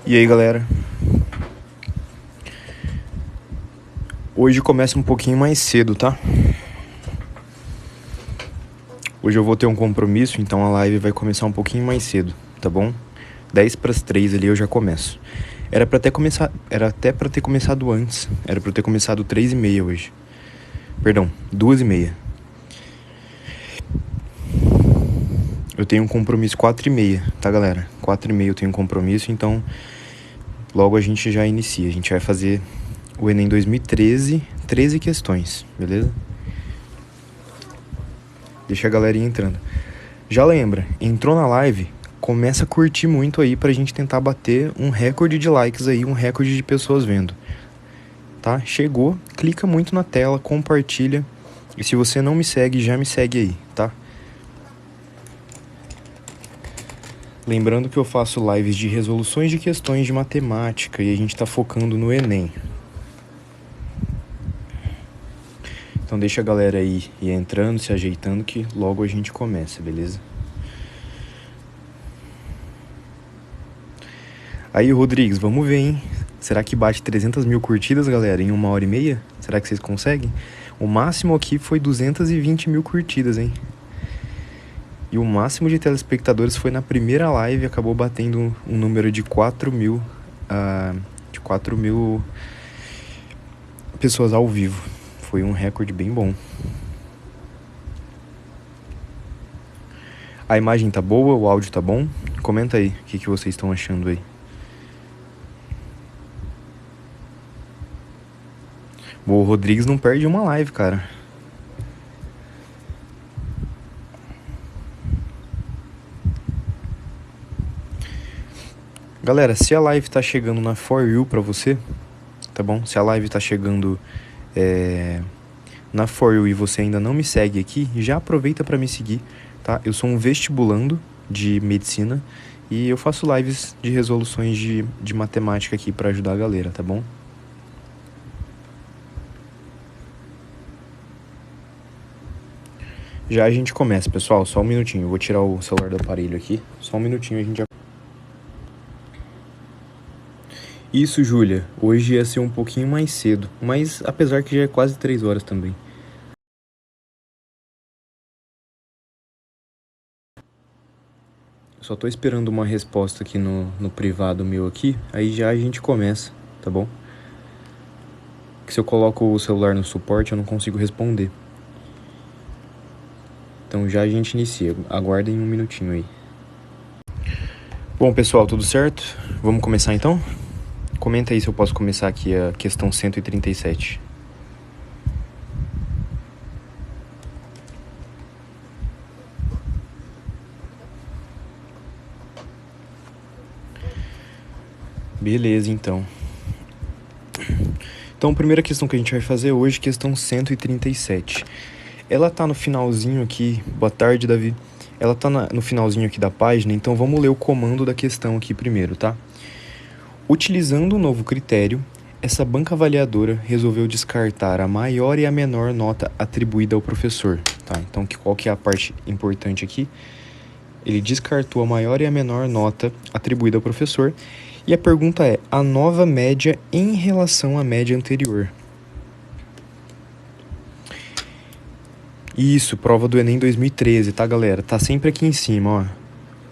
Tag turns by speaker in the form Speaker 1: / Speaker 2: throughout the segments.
Speaker 1: E aí, galera? Hoje começa um pouquinho mais cedo, tá? Hoje eu vou ter um compromisso, então a live vai começar um pouquinho mais cedo, tá bom? 10 para as 3 ali eu já começo. Era até pra ter começado antes. Era pra eu ter começado 3h30 hoje. Perdão, 2h30. Eu tenho um compromisso 4h30, tá, galera? 4h30 eu tenho um compromisso, então logo a gente já inicia. A gente vai fazer o Enem 2013, 13 questões, beleza? Deixa a galerinha entrando. Já lembra, entrou na live, começa a curtir muito aí pra gente tentar bater um recorde de likes aí, um recorde de pessoas vendo. Tá? Chegou, clica muito na tela, compartilha. E se você não me segue, já me segue aí, tá? Lembrando que eu faço lives de resoluções de questões de matemática e a gente tá focando no Enem. Então deixa a galera aí ir entrando, se ajeitando, que logo a gente começa, beleza? Aí, Rodrigues, vamos ver, hein? Será que bate 300 mil curtidas, galera, em 1h30? Será que vocês conseguem? O máximo aqui foi 220 mil curtidas, hein? E o máximo de telespectadores foi na primeira live, acabou batendo um número de 4 mil pessoas ao vivo. Foi um recorde bem bom. A imagem tá boa? O áudio tá bom? Comenta aí o que vocês estão achando aí. O Rodrigues não perde uma live, cara. Galera, se a live tá chegando na For You pra você, tá bom? Se a live tá chegando na For You e você ainda não me segue aqui, já aproveita pra me seguir, tá? Eu sou um vestibulando de medicina e eu faço lives de resoluções de matemática aqui pra ajudar a galera, tá bom? Já a gente começa, pessoal, só um minutinho. Eu vou tirar o celular do aparelho aqui. Só um minutinho a gente já... Isso, Júlia. Hoje ia ser um pouquinho mais cedo, mas apesar que já é quase 3 horas também. Só tô esperando uma resposta aqui no privado meu aqui, aí já a gente começa, tá bom? Que se eu coloco o celular no suporte eu não consigo responder. Então já a gente inicia, aguardem um minutinho aí. Bom, pessoal, tudo certo? Vamos começar então? Comenta aí se eu posso começar aqui a questão 137. Beleza, então. Então, a primeira questão que a gente vai fazer hoje, questão 137. Ela tá no finalzinho aqui, boa tarde, Davi. Ela tá no finalzinho aqui da página, então vamos ler o comando da questão aqui primeiro, tá? Utilizando um novo critério, essa banca avaliadora resolveu descartar a maior e a menor nota atribuída ao professor, tá? Então, qual que é a parte importante aqui? Ele descartou a maior e a menor nota atribuída ao professor. E a pergunta é, a nova média em relação à média anterior? Isso, prova do Enem 2013, tá, galera? Tá sempre aqui em cima, ó.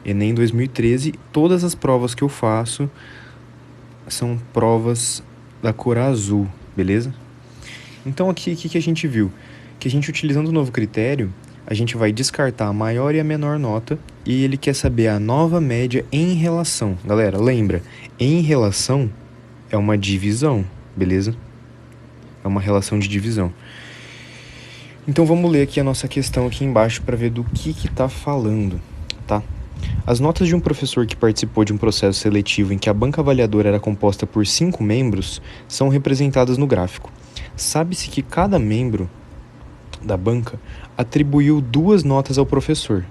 Speaker 1: Enem 2013, todas as provas que eu faço são provas da cor azul, beleza? Então aqui, o que a gente viu? Que a gente, utilizando o novo critério, a gente vai descartar a maior e a menor nota e ele quer saber a nova média em relação. Galera, lembra, em relação é uma divisão, beleza? É uma relação de divisão. Então vamos ler aqui a nossa questão aqui embaixo para ver do que tá falando, tá? As notas de um professor que participou de um processo seletivo em que a banca avaliadora era composta por 5 membros são representadas no gráfico. Sabe-se que cada membro da banca atribuiu 2 notas ao professor.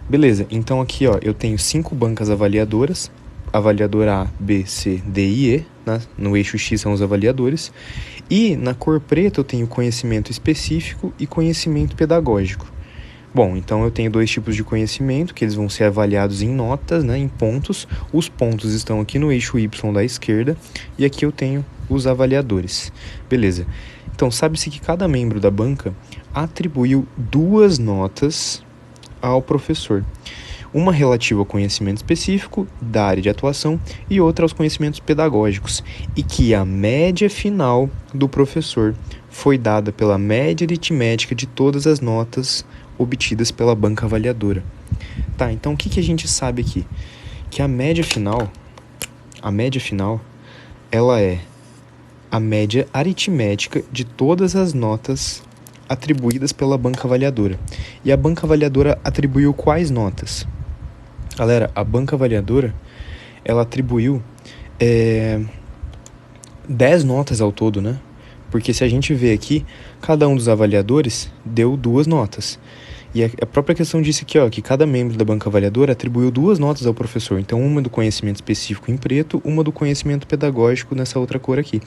Speaker 1: Beleza, então aqui ó, eu tenho 5 bancas avaliadoras, avaliadora A, B, C, D e E, né? No eixo X são os avaliadores, e na cor preta eu tenho conhecimento específico e conhecimento pedagógico. Bom, então eu tenho dois tipos de conhecimento, que eles vão ser avaliados em notas, né, em pontos. Os pontos estão aqui no eixo Y da esquerda, e aqui eu tenho os avaliadores. Beleza. Então, sabe-se que cada membro da banca atribuiu 2 notas ao professor. Uma relativa ao conhecimento específico da área de atuação e outra aos conhecimentos pedagógicos, e que a média final do professor foi dada pela média aritmética de todas as notas obtidas pela banca avaliadora. Tá, então o que a gente sabe aqui? Que a média final, ela é a média aritmética de todas as notas atribuídas pela banca avaliadora. E a banca avaliadora atribuiu quais notas? Galera, a banca avaliadora, ela atribuiu 10 notas ao todo, né? Porque se a gente vê aqui, cada um dos avaliadores deu 2 notas. E a própria questão disse aqui, ó, que cada membro da banca avaliadora atribuiu 2 notas ao professor. Então, uma do conhecimento específico em preto, uma do conhecimento pedagógico nessa outra cor aqui.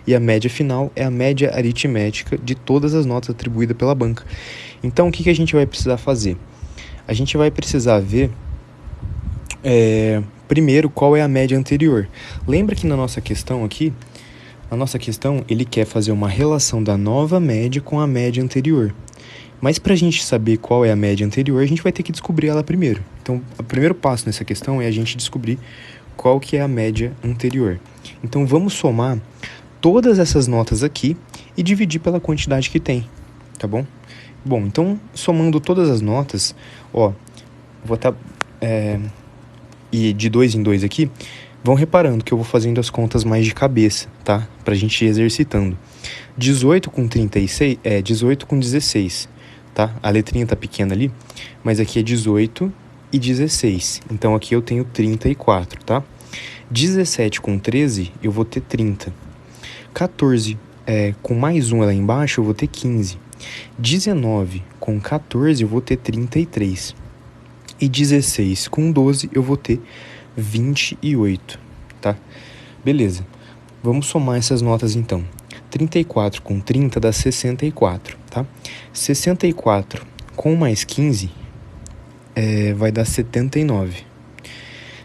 Speaker 1: E a média final é a média aritmética de todas as notas atribuídas pela banca. Então, o que a gente vai precisar fazer? A gente vai precisar ver, primeiro, qual é a média anterior. Lembra que na nossa questão aqui, ele quer fazer uma relação da nova média com a média anterior. Mas para a gente saber qual é a média anterior, a gente vai ter que descobrir ela primeiro. Então, o primeiro passo nessa questão é a gente descobrir qual que é a média anterior. Então, vamos somar todas essas notas aqui e dividir pela quantidade que tem, tá bom? Bom, então, somando todas as notas, ó, vou estar... e de 2 em 2 aqui, vão reparando que eu vou fazendo as contas mais de cabeça, tá? Pra gente ir exercitando. 18 com 36 é 18 com 16, tá? A letrinha tá pequena ali, mas aqui é 18 e 16. Então aqui eu tenho 34, tá? 17 com 13 eu vou ter 30. 14 com mais um lá embaixo eu vou ter 15. 19 com 14 eu vou ter 33. E 16 com 12 eu vou ter 28, tá? Beleza. Vamos somar essas notas então. 34 com 30 dá 64, tá? 64 com mais 15 vai dar 79.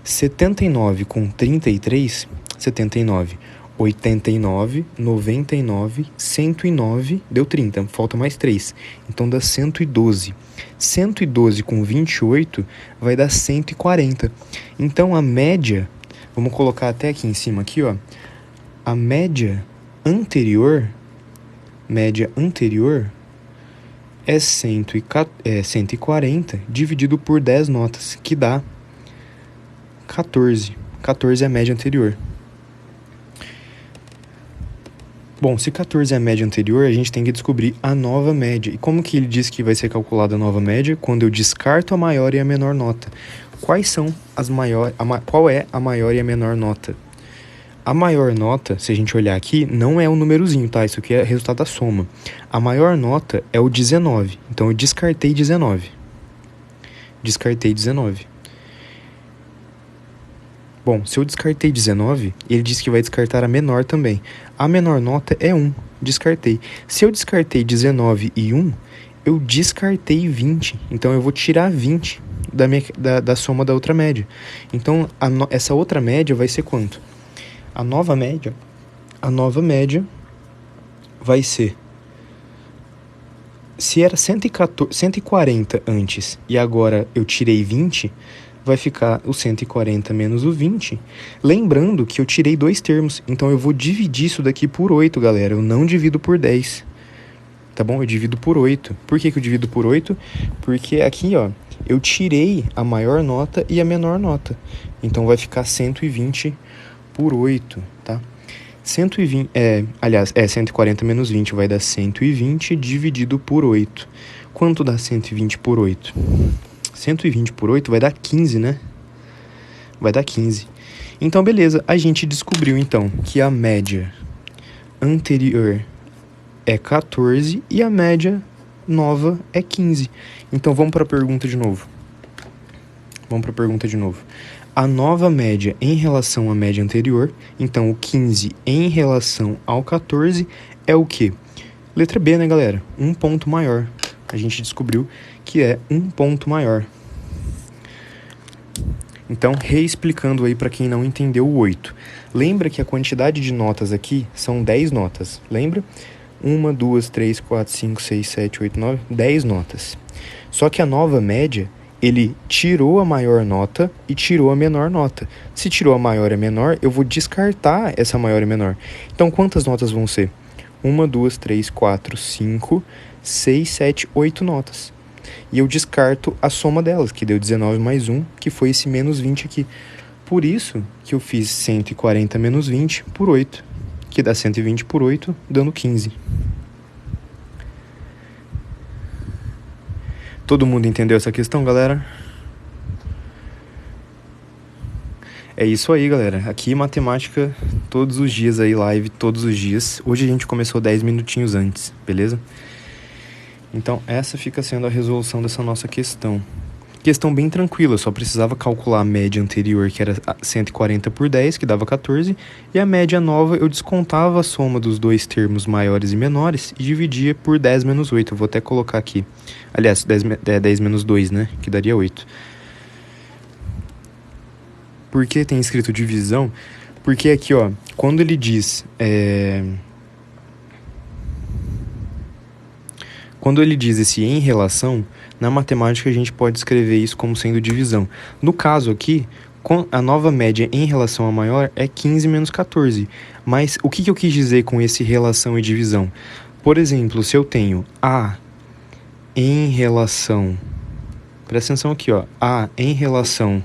Speaker 1: 79 com 33, 79. 89, 99, 109, deu 30, falta mais 3. Então dá 112. 112 com 28 vai dar 140. Então a média, vamos colocar até aqui em cima aqui, ó. A média anterior é 140 dividido por 10 notas, que dá 14. 14 é a média anterior. Bom, se 14 é a média anterior, a gente tem que descobrir a nova média. E como que ele diz que vai ser calculada a nova média? Quando eu descarto a maior e a menor nota. Quais são as maiores... Qual é a maior e a menor nota? A maior nota, se a gente olhar aqui, não é um númerozinho, tá? Isso aqui é resultado da soma. A maior nota é o 19. Então, eu descartei 19. Bom, se eu descartei 19, ele diz que vai descartar a menor também. A menor nota é 1, descartei. Se eu descartei 19 e 1, eu descartei 20. Então, eu vou tirar 20 da soma da outra média. Então, essa outra média vai ser quanto? A nova média vai ser... Se era 140 antes e agora eu tirei 20... vai ficar o 140 menos o 20. Lembrando que eu tirei 2 termos, então eu vou dividir isso daqui por 8, galera. Eu não divido por 10, tá bom? Eu divido por 8. Por que eu divido por 8? Porque aqui, ó, eu tirei a maior nota e a menor nota. Então vai ficar 120 por 8, tá? 140 menos 20 vai dar 120 dividido por 8. Quanto dá 120 por 8? 120 por 8 vai dar 15, né? Vai dar 15. Então, beleza. A gente descobriu, então, que a média anterior é 14 e a média nova é 15. Então, vamos para a pergunta de novo. A nova média em relação à média anterior, então o 15 em relação ao 14 é o quê? Letra B, né, galera? Um ponto maior. a gente descobriu que é um ponto maior. Então, reexplicando aí para quem não entendeu o 8. Lembra que a quantidade de notas aqui são 10 notas, lembra? 1, 2, 3, 4, 5, 6, 7, 8, 9, 10 notas. Só que a nova média, ele tirou a maior nota e tirou a menor nota. Se tirou a maior e a menor, eu vou descartar essa maior e menor. Então, quantas notas vão ser? 1, 2, 3, 4, 5, 6, 7, 8 notas. E eu descarto a soma delas, que deu 19 mais 1, que foi esse menos 20 aqui. Por isso que eu fiz 140 menos 20 por 8, que dá 120 por 8, dando 15. Todo mundo entendeu essa questão, galera? É isso aí, galera. Aqui matemática todos os dias aí, live todos os dias. Hoje a gente começou 10 minutinhos antes, beleza? Então essa fica sendo a resolução dessa nossa questão. Questão bem tranquila, só precisava calcular a média anterior, que era 140 por 10, que dava 14, e a média nova eu descontava a soma dos dois termos maiores e menores e dividia por 10 menos 8. Eu vou até colocar aqui. Aliás, 10 menos 2, né? Que daria 8. Por que tem escrito divisão? Porque aqui, ó, quando ele diz... Quando ele diz esse em relação, na matemática a gente pode escrever isso como sendo divisão. No caso aqui, a nova média em relação à maior é 15 menos 14. Mas o que eu quis dizer com esse relação e divisão? Por exemplo, se eu tenho A em relação... Presta atenção aqui, ó. A em relação...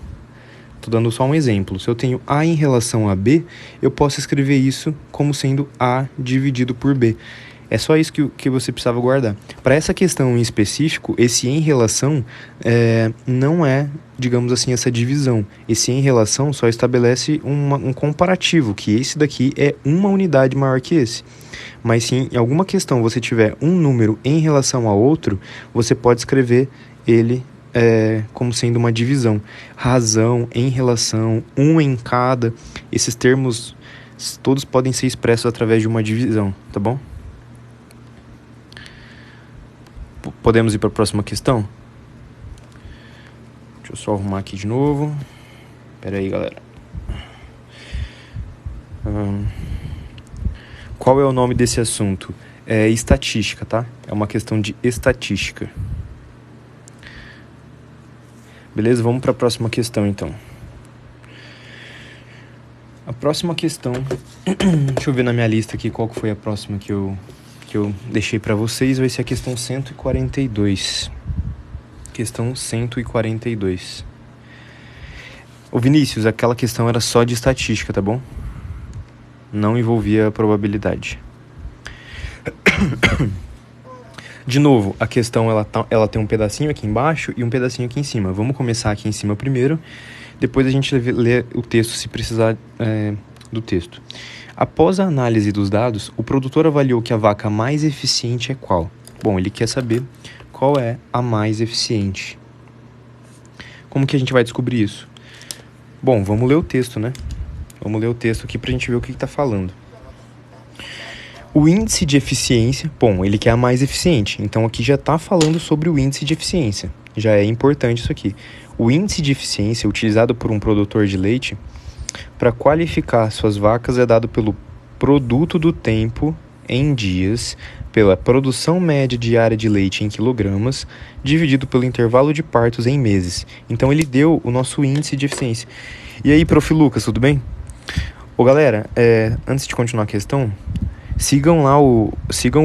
Speaker 1: Estou dando só um exemplo. Se eu tenho A em relação a B, eu posso escrever isso como sendo A dividido por B. É só isso que você precisava guardar. Para essa questão em específico, esse em relação não é, digamos assim, essa divisão. Esse em relação só estabelece um comparativo, que esse daqui é uma unidade maior que esse. Mas se em alguma questão você tiver um número em relação a outro, você pode escrever ele como sendo uma divisão. Razão, em relação, um em cada, esses termos todos podem ser expressos através de uma divisão, tá bom? Podemos ir para a próxima questão? Deixa eu só arrumar aqui de novo. Espera aí, galera. Qual é o nome desse assunto? É estatística, tá? É uma questão de estatística. Beleza? Vamos para a próxima questão, então. A próxima questão... Deixa eu ver na minha lista aqui qual que foi a próxima que eu deixei para vocês. Vai ser a questão 142. Questão 142. Ô Vinícius, aquela questão era só de estatística, tá bom? Não envolvia probabilidade. De novo, a questão ela tem um pedacinho aqui embaixo e um pedacinho aqui em cima. Vamos começar aqui em cima primeiro. Depois a gente lê o texto se precisar do texto. Após a análise dos dados, o produtor avaliou que a vaca mais eficiente é qual? Bom, ele quer saber qual é a mais eficiente. Como que a gente vai descobrir isso? Bom, vamos ler o texto, né? Vamos ler o texto aqui pra gente ver o que está falando. O índice de eficiência, bom, ele quer a mais eficiente, então aqui já está falando sobre o índice de eficiência. Já é importante isso aqui. O índice de eficiência utilizado por um produtor de leite para qualificar suas vacas é dado pelo produto do tempo em dias, pela produção média diária de leite em quilogramas, dividido pelo intervalo de partos em meses. Então ele deu o nosso índice de eficiência. E aí, prof. Lucas, tudo bem? Ô galera, antes de continuar a questão, sigam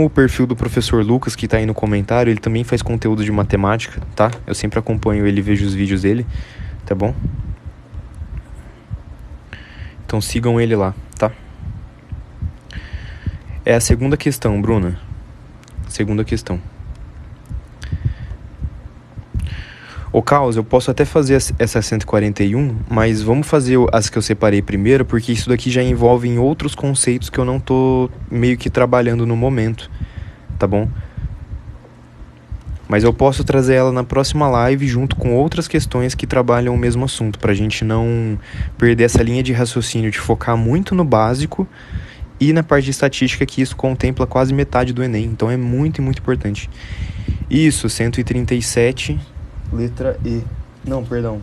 Speaker 1: o perfil do professor Lucas que está aí no comentário. Ele também faz conteúdo de matemática, tá? Eu sempre acompanho ele e vejo os vídeos dele, tá bom? Então sigam ele lá, tá? É a segunda questão, Bruna. Segunda questão. Ô, Caos, eu posso até fazer essa 141, mas vamos fazer as que eu separei primeiro, porque isso daqui já envolve em outros conceitos que eu não tô meio que trabalhando no momento, tá bom? Mas eu posso trazer ela na próxima live junto com outras questões que trabalham o mesmo assunto, pra gente não perder essa linha de raciocínio de focar muito no básico e na parte de estatística, que isso contempla quase metade do Enem, então é muito, muito importante. Isso, 137, letra E. Não, perdão,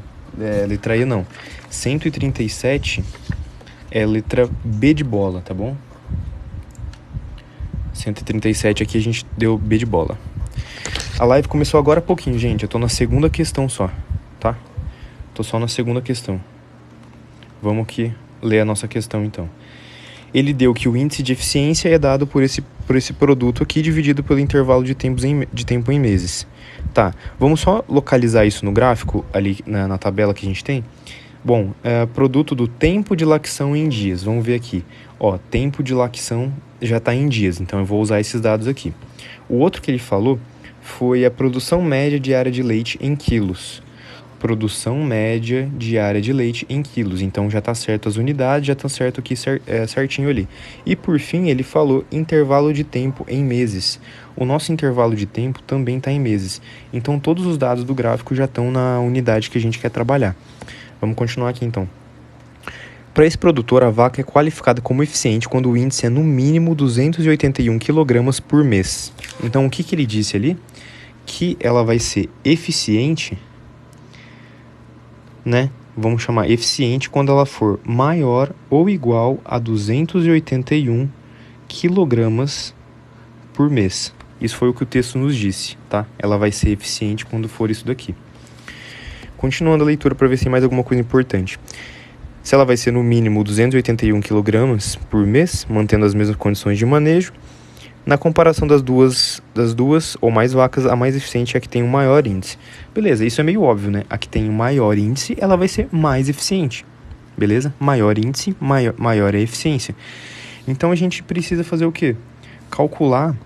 Speaker 1: letra E não. 137 é letra B de bola, tá bom? 137 aqui a gente deu B de bola. A live começou agora há pouquinho, gente. Eu tô na segunda questão só, tá? Tô só na segunda questão. Vamos aqui ler a nossa questão, então. Ele deu que o índice de eficiência é dado por esse produto aqui, dividido pelo intervalo de tempo em meses. Tá, vamos só localizar isso no gráfico, ali na tabela que a gente tem. Bom, produto do tempo de lactação em dias. Vamos ver aqui. Ó, tempo de lactação já está em dias, então eu vou usar esses dados aqui. O outro que ele falou foi a produção média diária de leite em quilos. Produção média diária de leite em quilos. Então já está certo as unidades, já está certo aqui certinho ali. E por fim ele falou intervalo de tempo em meses. O nosso intervalo de tempo também está em meses. Então todos os dados do gráfico já estão na unidade que a gente quer trabalhar. Vamos continuar aqui então. Para esse produtor, a vaca é qualificada como eficiente quando o índice é no mínimo 281 kg por mês. Então o que ele disse ali? Que ela vai ser eficiente, né? Vamos chamar eficiente quando ela for maior ou igual a 281 kg por mês. Isso foi o que o texto nos disse, tá? Ela vai ser eficiente quando for isso daqui. Continuando a leitura para ver se tem mais alguma coisa importante. Se ela vai ser no mínimo 281 kg por mês, mantendo as mesmas condições de manejo, na comparação das duas ou mais vacas, a mais eficiente é a que tem um maior índice. Beleza, isso é meio óbvio, né? A que tem um maior índice, ela vai ser mais eficiente. Beleza? Maior índice, maior é a eficiência. Então a gente precisa fazer o quê? Calcular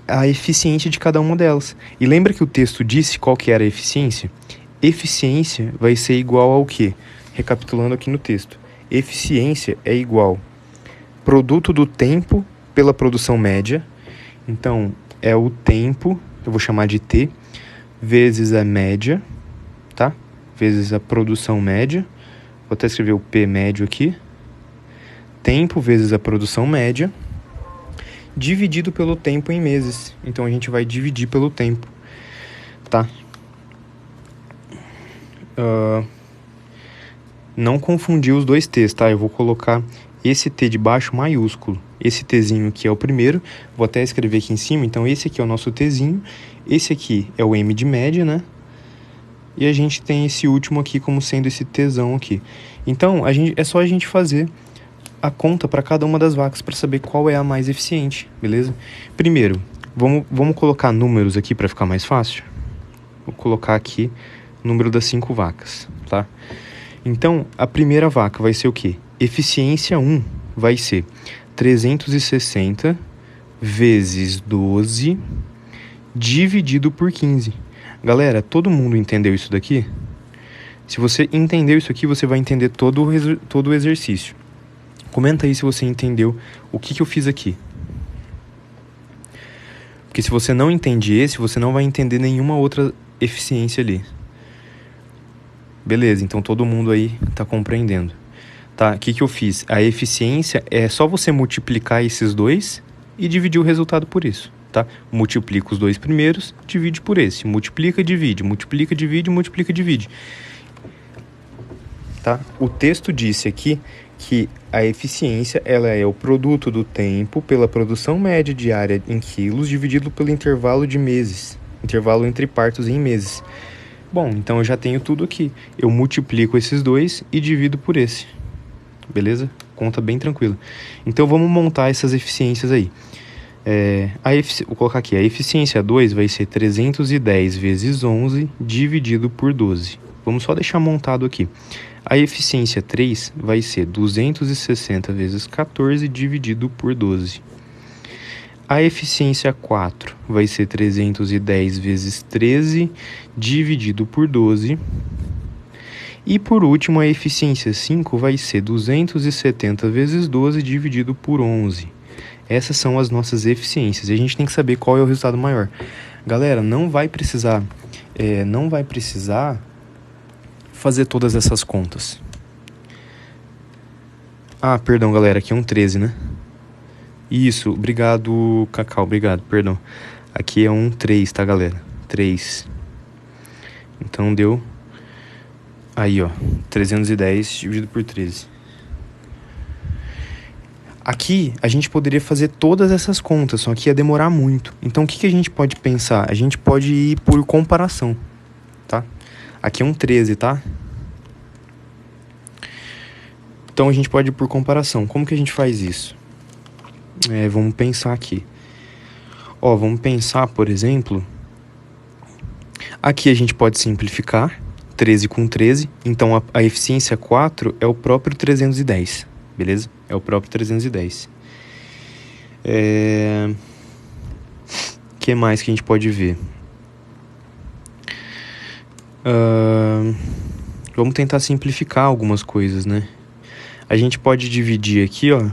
Speaker 1: a eficiência de cada uma delas. E lembra que o texto disse qual que era a eficiência? Eficiência vai ser igual ao quê? Recapitulando aqui no texto. Eficiência é igual produto do tempo pela produção média. Então, é o tempo, eu vou chamar de T, vezes a média, tá? Vezes a produção média. Vou até escrever o P médio aqui. Tempo vezes a produção média, dividido pelo tempo em meses. Então, a gente vai dividir pelo tempo, tá? Não confundir os dois T's, tá? Eu vou colocar esse T de baixo maiúsculo. Esse Tzinho aqui é o primeiro. Vou até escrever aqui em cima. Então, esse aqui é o nosso Tzinho. Esse aqui é o M de média, né? E a gente tem esse último aqui como sendo esse Tzão aqui. Então, é só a gente fazer a conta para cada uma das vacas para saber qual é a mais eficiente, beleza? Primeiro, vamos colocar números aqui para ficar mais fácil. Vou colocar aqui o número das 5 vacas, tá? Então, a primeira vaca vai ser o quê? Eficiência 1 vai ser 360 vezes 12 dividido por 15. Galera, todo mundo entendeu isso daqui? Se você entendeu isso aqui, você vai entender todo o exercício. Comenta aí se você entendeu o que eu fiz aqui. Porque se você não entende esse, você não vai entender nenhuma outra eficiência ali. Beleza, então todo mundo aí tá compreendendo. Tá, o que eu fiz? A eficiência é só você multiplicar esses dois e dividir o resultado por isso, tá? Multiplica os dois primeiros, divide por esse. Multiplica, divide, multiplica, divide, multiplica, divide. Tá? O texto disse aqui que a eficiência ela é o produto do tempo pela produção média diária em quilos dividido pelo intervalo de meses. Intervalo entre partos em meses. Bom, então eu já tenho tudo aqui. Eu multiplico esses dois e divido por esse. Beleza? Conta bem tranquila. Então vamos montar essas eficiências aí. Vou colocar aqui. A eficiência 2 vai ser 310 vezes 11 dividido por 12. Vamos só deixar montado aqui. A eficiência 3 vai ser 260 vezes 14 dividido por 12. A eficiência 4 vai ser 310 vezes 13 dividido por 12. E por último, a eficiência 5 vai ser 270 vezes 12 dividido por 11. Essas são as nossas eficiências. E a gente tem que saber qual é o resultado maior. Galera, não vai precisar fazer todas essas contas. Ah, perdão, galera. Aqui é um 13, né? Isso, obrigado, Cacau, obrigado, perdão. Aqui é um 3, tá, galera? 3. Então deu aí, ó, 310 dividido por 13. Aqui a gente poderia fazer todas essas contas, só que ia demorar muito. Então o que a gente pode pensar? A gente pode ir por comparação, tá? Aqui é um 13, tá? Então a gente pode ir por comparação. Como que a gente faz isso? Vamos pensar aqui. Ó, vamos pensar, por exemplo, aqui a gente pode simplificar 13 com 13. Então a eficiência 4 é o próprio 310, beleza? É o próprio 310. Que mais que a gente pode ver? Vamos tentar simplificar algumas coisas, né? A gente pode dividir aqui, ó.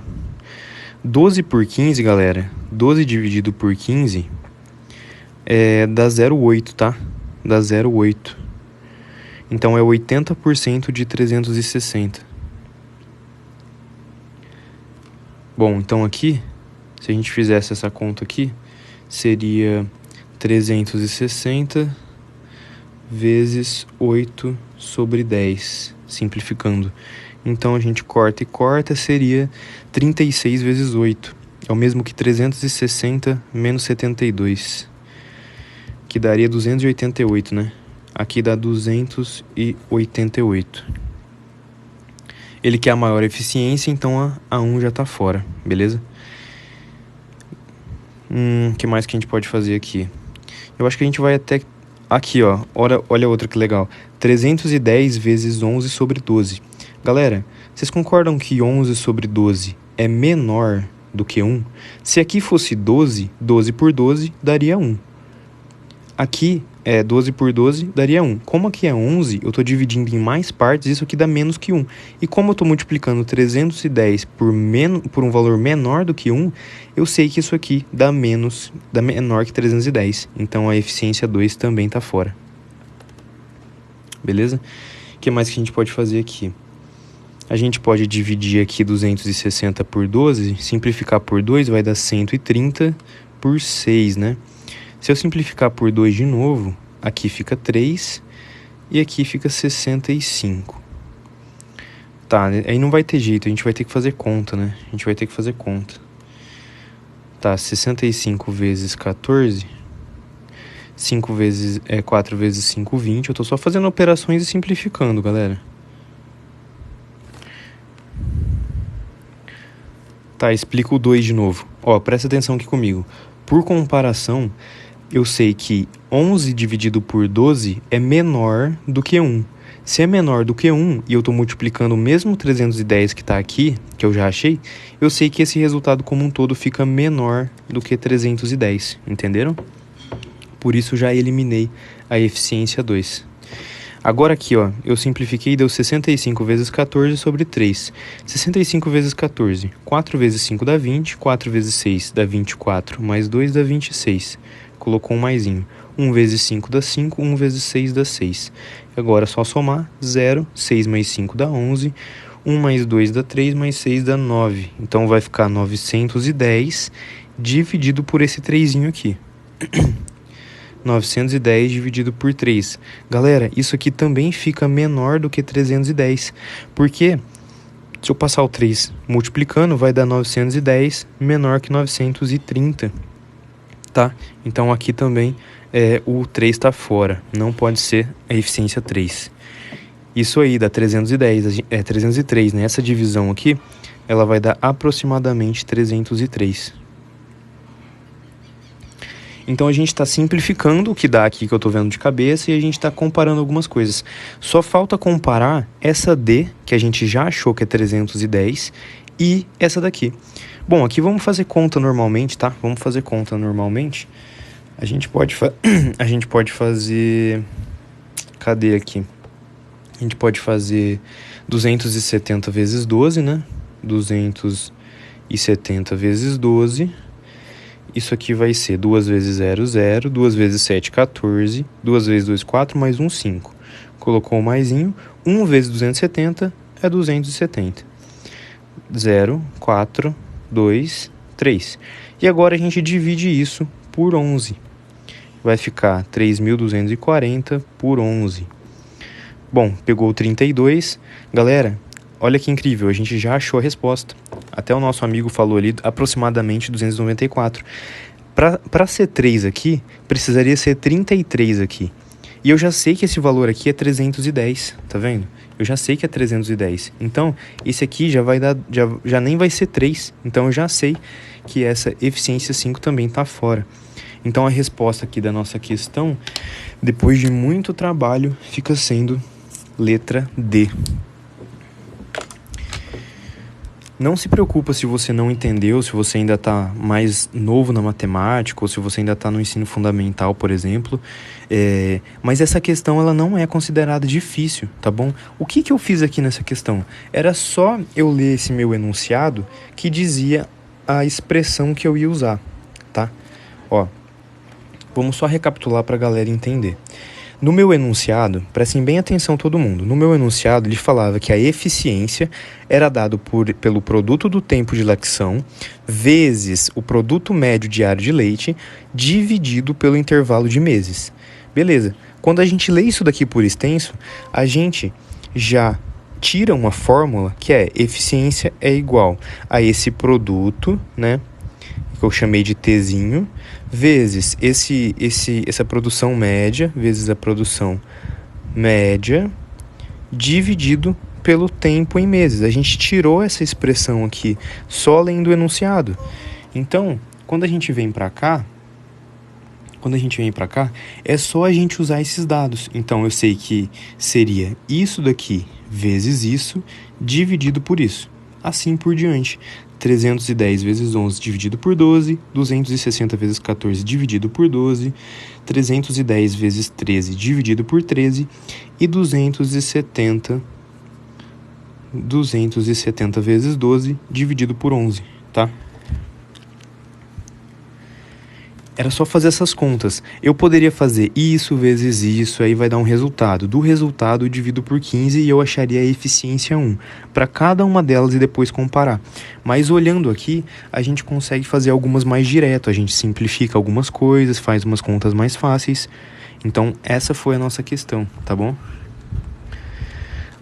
Speaker 1: 12 por 15, galera. 12 dividido por 15 dá 0,8, tá? Dá 0,8. Então é 80% de 360. Bom, então aqui, se a gente fizesse essa conta aqui, seria 360 vezes 8 sobre 10, simplificando. Então a gente corta e corta, seria 36 vezes 8. É o mesmo que 360 menos 72, que daria 288, né? Aqui dá 288. Ele quer a maior eficiência, então a 1 já tá fora, beleza? Que mais que a gente pode fazer aqui? Eu acho que a gente vai até... Aqui, ó, olha outra que legal. 310 vezes 11 sobre 12. Galera, vocês concordam que 11 sobre 12 é menor do que 1? Se aqui fosse 12, 12 por 12 daria 1. Aqui 12 por 12 daria 1. Como aqui é 11, eu estou dividindo em mais partes, isso aqui dá menos que 1. E como eu estou multiplicando 310 por um valor menor do que 1, eu sei que isso aqui dá menor que 310. Então a eficiência 2 também está fora. Beleza? O que mais que a gente pode fazer aqui? A gente pode dividir aqui 260 por 12, simplificar por 2 vai dar 130 por 6, né? Se eu simplificar por 2 de novo, aqui fica 3 e aqui fica 65. Tá, aí não vai ter jeito, a gente vai ter que fazer conta, né? A gente vai ter que fazer conta. Tá, 65 vezes 14, 4 vezes 5, 20. Eu tô só fazendo operações e simplificando, galera. Tá, explico o 2 de novo. Ó, presta atenção aqui comigo. Por comparação, eu sei que 11 dividido por 12 é menor do que 1. Se é menor do que 1 e eu estou multiplicando o mesmo 310 que está aqui, que eu já achei, eu sei que esse resultado como um todo fica menor do que 310, entenderam? Por isso já eliminei a eficiência 2. Agora aqui, ó, eu simplifiquei e deu 65 vezes 14 sobre 3. 65 vezes 14, 4 vezes 5 dá 20, 4 vezes 6 dá 24, mais 2 dá 26. Colocou um maisinho. 1 vezes 5 dá 5, 1 vezes 6 dá 6. Agora é só somar, 0, 6 mais 5 dá 11, 1 mais 2 dá 3, mais 6 dá 9. Então vai ficar 910 dividido por esse 3zinho aqui. 910 dividido por 3. Galera, isso aqui também fica menor do que 310. Porque se eu passar o 3 multiplicando, vai dar 910 menor que 930. Tá? Então aqui também o 3 está fora. Não pode ser a eficiência 3. Isso aí dá 310. 303, né? Essa divisão aqui, ela vai dar aproximadamente 303. Então a gente está simplificando o que dá aqui que eu estou vendo de cabeça e a gente está comparando algumas coisas. Só falta comparar essa D, que a gente já achou que é 310, e essa daqui. Bom, aqui vamos fazer conta normalmente, tá? Vamos fazer conta normalmente. A gente pode fazer... Cadê aqui? A gente pode fazer 270 vezes 12, né? 270 vezes 12... Isso aqui vai ser 2 vezes 0, 0, 2 vezes 7, 14, 2 vezes 2, 4, mais 1, 5. Colocou o maisinho, 1 vezes 270 é 270. 0, 4, 2, 3. E agora a gente divide isso por 11. vai ficar 3.240 por 11. Bom, pegou o 32. Galera, olha que incrível, a gente já achou a resposta. Até o nosso amigo falou ali aproximadamente 294. Para ser 3 aqui, precisaria ser 33 aqui. E eu já sei que esse valor aqui é 310, tá vendo? Eu já sei que é 310. Então, esse aqui já vai dar, já nem vai ser 3. Então, eu já sei que essa eficiência 5 também está fora. Então, a resposta aqui da nossa questão, depois de muito trabalho, fica sendo letra D. Não se preocupa se você não entendeu, se você ainda está mais novo na matemática ou se você ainda está no ensino fundamental, por exemplo. Mas essa questão ela não é considerada difícil, tá bom? O que eu fiz aqui nessa questão? Era só eu ler esse meu enunciado que dizia a expressão que eu ia usar, tá? Ó, vamos só recapitular para a galera entender. No meu enunciado, prestem bem atenção todo mundo, no meu enunciado ele falava que a eficiência era dado pelo produto do tempo de lactação vezes o produto médio diário de leite dividido pelo intervalo de meses. Beleza, quando a gente lê isso daqui por extenso, a gente já tira uma fórmula que é eficiência é igual a esse produto, né, que eu chamei de Tzinho, vezes essa produção média, vezes a produção média, dividido pelo tempo em meses. A gente tirou essa expressão aqui só lendo o enunciado. Então, quando a gente vem para cá, é só a gente usar esses dados. Então, eu sei que seria isso daqui vezes isso, dividido por isso. Assim por diante. 310 vezes 11 dividido por 12, 260 vezes 14 dividido por 12, 310 vezes 13 dividido por 13 e 270 vezes 12 dividido por 11, tá? Era só fazer essas contas. Eu poderia fazer isso vezes isso, aí vai dar um resultado. Do resultado eu divido por 15 e eu acharia a eficiência 1. Para cada uma delas e depois comparar. Mas olhando aqui, a gente consegue fazer algumas mais direto. A gente simplifica algumas coisas, faz umas contas mais fáceis. Então essa foi a nossa questão, tá bom?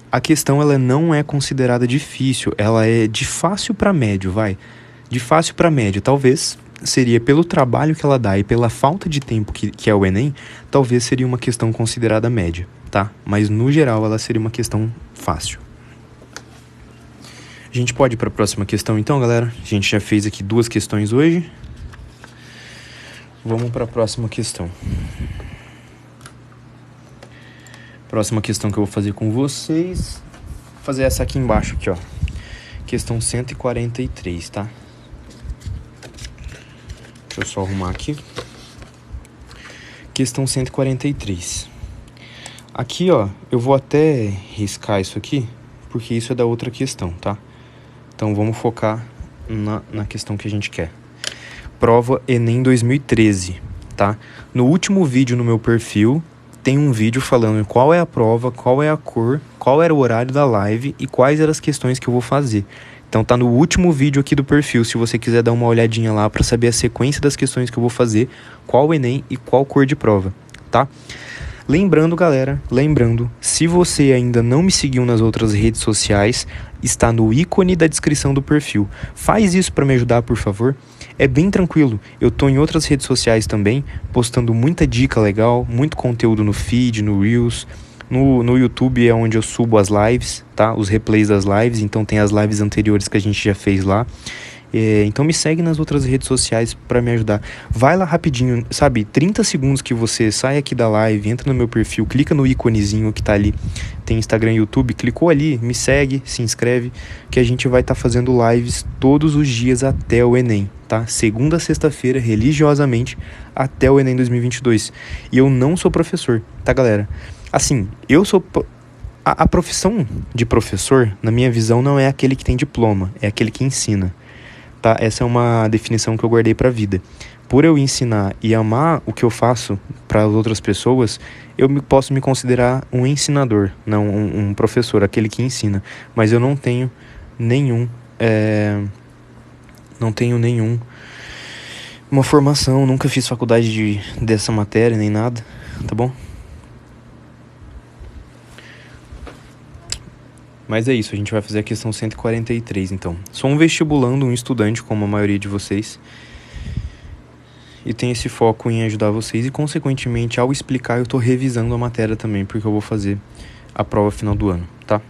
Speaker 1: A questão ela não é considerada difícil, ela é de fácil para médio, vai. De fácil para médio, talvez seria pelo trabalho que ela dá e pela falta de tempo que é o Enem, talvez seria uma questão considerada média, tá? Mas no geral ela seria uma questão fácil. A gente pode ir para a próxima questão então, galera? A gente já fez aqui 2 questões hoje. Vamos para a próxima questão. Próxima questão que eu vou fazer com vocês. Vou fazer essa aqui embaixo, aqui, ó. Questão 143, tá? Deixa eu só arrumar aqui. Questão 143. Aqui, ó, eu vou até riscar isso aqui, porque isso é da outra questão, tá? Então, vamos focar na questão que a gente quer. Prova Enem 2013, tá? No último vídeo no meu perfil, tem um vídeo falando qual é a prova, qual é a cor, qual era o horário da live e quais eram as questões que eu vou fazer. Então tá no último vídeo aqui do perfil, se você quiser dar uma olhadinha lá para saber a sequência das questões que eu vou fazer, qual o Enem e qual cor de prova, tá? Lembrando, galera, se você ainda não me seguiu nas outras redes sociais, está no ícone da descrição do perfil. Faz isso para me ajudar, por favor. É bem tranquilo, eu tô em outras redes sociais também, postando muita dica legal, muito conteúdo no feed, no Reels. No YouTube é onde eu subo as lives, tá? Os replays das lives, então tem as lives anteriores que a gente já fez lá. Então me segue nas outras redes sociais para me ajudar. Vai lá rapidinho, sabe? 30 segundos que você sai aqui da live, entra no meu perfil, clica no íconezinho que tá ali. Tem Instagram e YouTube, clicou ali, me segue, se inscreve, que a gente vai estar fazendo lives todos os dias até o Enem, tá? Segunda a sexta-feira, religiosamente, até o Enem 2022. E eu não sou professor, tá, galera? Assim, eu sou... A profissão de professor, na minha visão, não é aquele que tem diploma, é aquele que ensina. Tá? Essa é uma definição que eu guardei para a vida. Por eu ensinar e amar o que eu faço para as outras pessoas, posso me considerar um ensinador, não um professor, aquele que ensina. Mas eu não tenho nenhum uma formação, nunca fiz faculdade dessa matéria nem nada, tá bom? Mas é isso, a gente vai fazer a questão 143, então. Sou um vestibulando, um estudante, como a maioria de vocês. E tenho esse foco em ajudar vocês e, consequentemente, ao explicar, eu tô revisando a matéria também, porque eu vou fazer a prova final do ano, tá?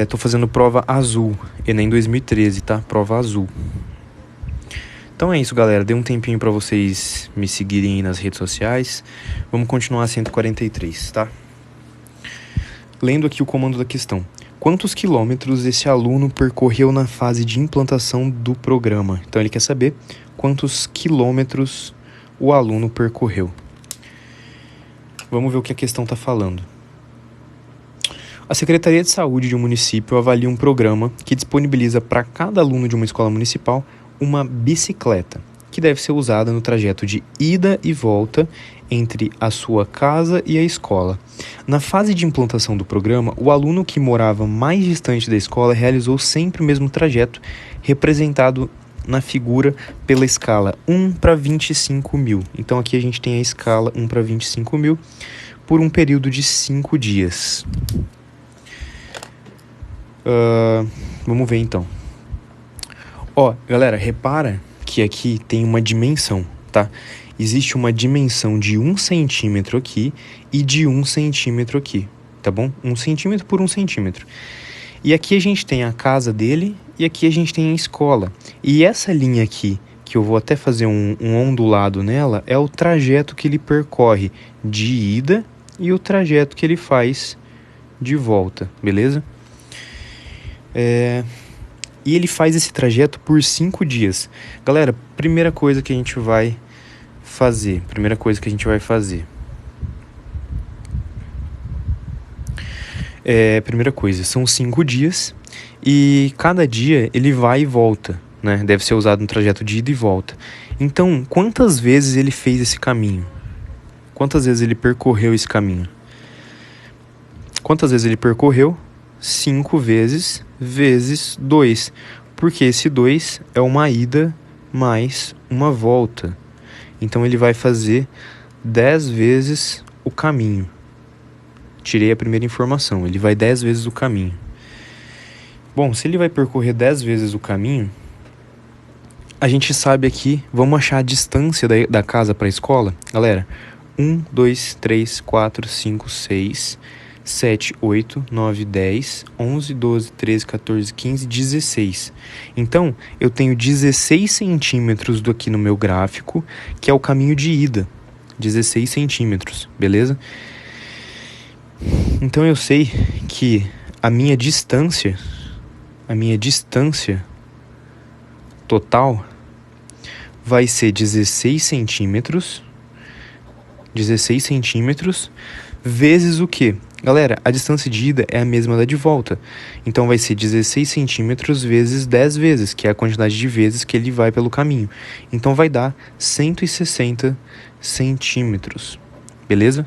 Speaker 1: Tô fazendo prova azul, Enem 2013, tá? Prova azul. Então é isso, galera. Dei um tempinho pra vocês me seguirem aí nas redes sociais. Vamos continuar a 143, tá? Lendo aqui o comando da questão. Quantos quilômetros esse aluno percorreu na fase de implantação do programa? Então ele quer saber quantos quilômetros o aluno percorreu. Vamos ver o que a questão está falando. A Secretaria de Saúde de um município avalia um programa que disponibiliza para cada aluno de uma escola municipal uma bicicleta, que deve ser usada no trajeto de ida e volta entre a sua casa e a escola. Na fase de implantação do programa, o aluno que morava mais distante da escola realizou sempre o mesmo trajeto, representado na figura pela escala 1 para 25 mil. Então aqui a gente tem a escala 1 para 25 mil por um período de 5 dias. Vamos ver então. Galera, repara que aqui tem uma dimensão, tá? Existe uma dimensão de 1 centímetro aqui e de 1 centímetro aqui, tá bom? 1 centímetro por 1 centímetro. E aqui a gente tem a casa dele e aqui a gente tem a escola. E essa linha aqui, que eu vou até fazer um ondulado nela, é o trajeto que ele percorre de ida e o trajeto que ele faz de volta, beleza? E ele faz esse trajeto por 5 dias. Galera, primeira coisa que a gente vai fazer. Primeira coisa, são 5 dias e cada dia ele vai e volta, né? Deve ser usado no trajeto de ida e volta. Então, quantas vezes ele fez esse caminho? Quantas vezes ele percorreu esse caminho? Quantas vezes ele percorreu? 5 vezes 2, porque esse 2 é uma ida mais uma volta. Então ele vai fazer 10 vezes o caminho. Tirei a primeira informação, ele vai 10 vezes o caminho. Bom, se ele vai percorrer 10 vezes o caminho, a gente sabe aqui, vamos achar a distância da casa para a escola. Galera, 1, 2, 3, 4, 5, 6... 7, 8, 9, 10, 11, 12, 13, 14, 15, 16. Então, eu tenho 16 centímetros aqui no meu gráfico, que é o caminho de ida. 16 centímetros, beleza? Então, eu sei que a minha distância total vai ser 16 centímetros vezes o quê? Galera, a distância de ida é a mesma da de volta. Então vai ser 16 centímetros vezes 10 vezes, que é a quantidade de vezes que ele vai pelo caminho. Então vai dar 160 centímetros. Beleza?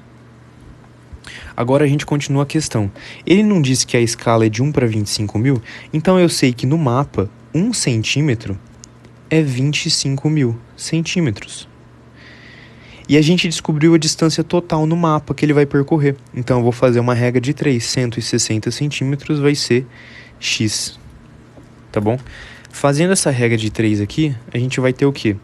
Speaker 1: Agora a gente continua a questão. Ele não disse que a escala é de 1 para 25 mil? Então eu sei que no mapa, 1 centímetro é 25 mil centímetros. E a gente descobriu a distância total no mapa que ele vai percorrer. Então eu vou fazer uma regra de 3. 160 centímetros vai ser x. Tá bom? Fazendo essa regra de 3 aqui, a gente vai ter o quê?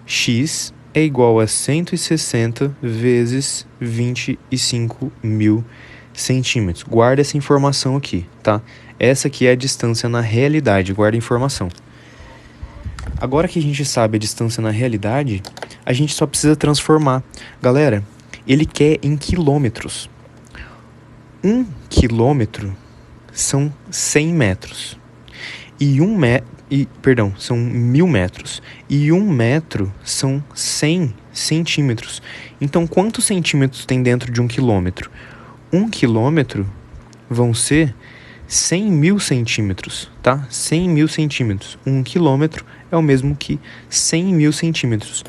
Speaker 1: X é igual a 160 vezes 25 mil centímetros. Guarda essa informação aqui, tá? Essa aqui é a distância na realidade. Guarda a informação. Agora que a gente sabe a distância na realidade, a gente só precisa transformar. Galera, ele quer em quilômetros. 1 quilômetro são 100 metros. São 1000 metros. E 1 metro são 100 centímetros. Então, quantos centímetros tem dentro de 1 quilômetro? 1 quilômetro vão ser 100 mil centímetros, tá? 100 mil centímetros. 1 quilômetro é o mesmo que 100 mil centímetros.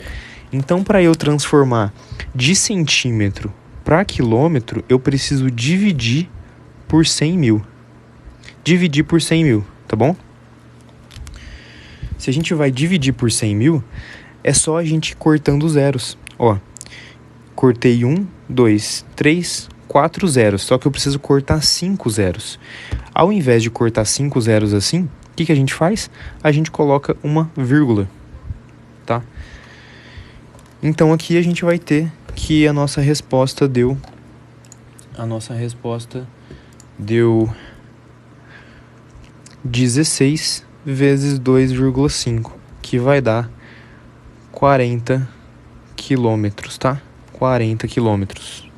Speaker 1: Então, para eu transformar de centímetro para quilômetro, eu preciso dividir por 100 mil. Dividir por 100 mil, tá bom? Se a gente vai dividir por 100 mil, é só a gente ir cortando os zeros. Ó, cortei 1, 2, 3, 4 zeros, só que eu preciso cortar 5 zeros. Ao invés de cortar 5 zeros assim, o que a gente faz? A gente coloca uma vírgula, tá? Então aqui a gente vai ter que a nossa resposta deu 16 vezes 2,5, que vai dar 40 quilômetros, tá? 40 quilômetros.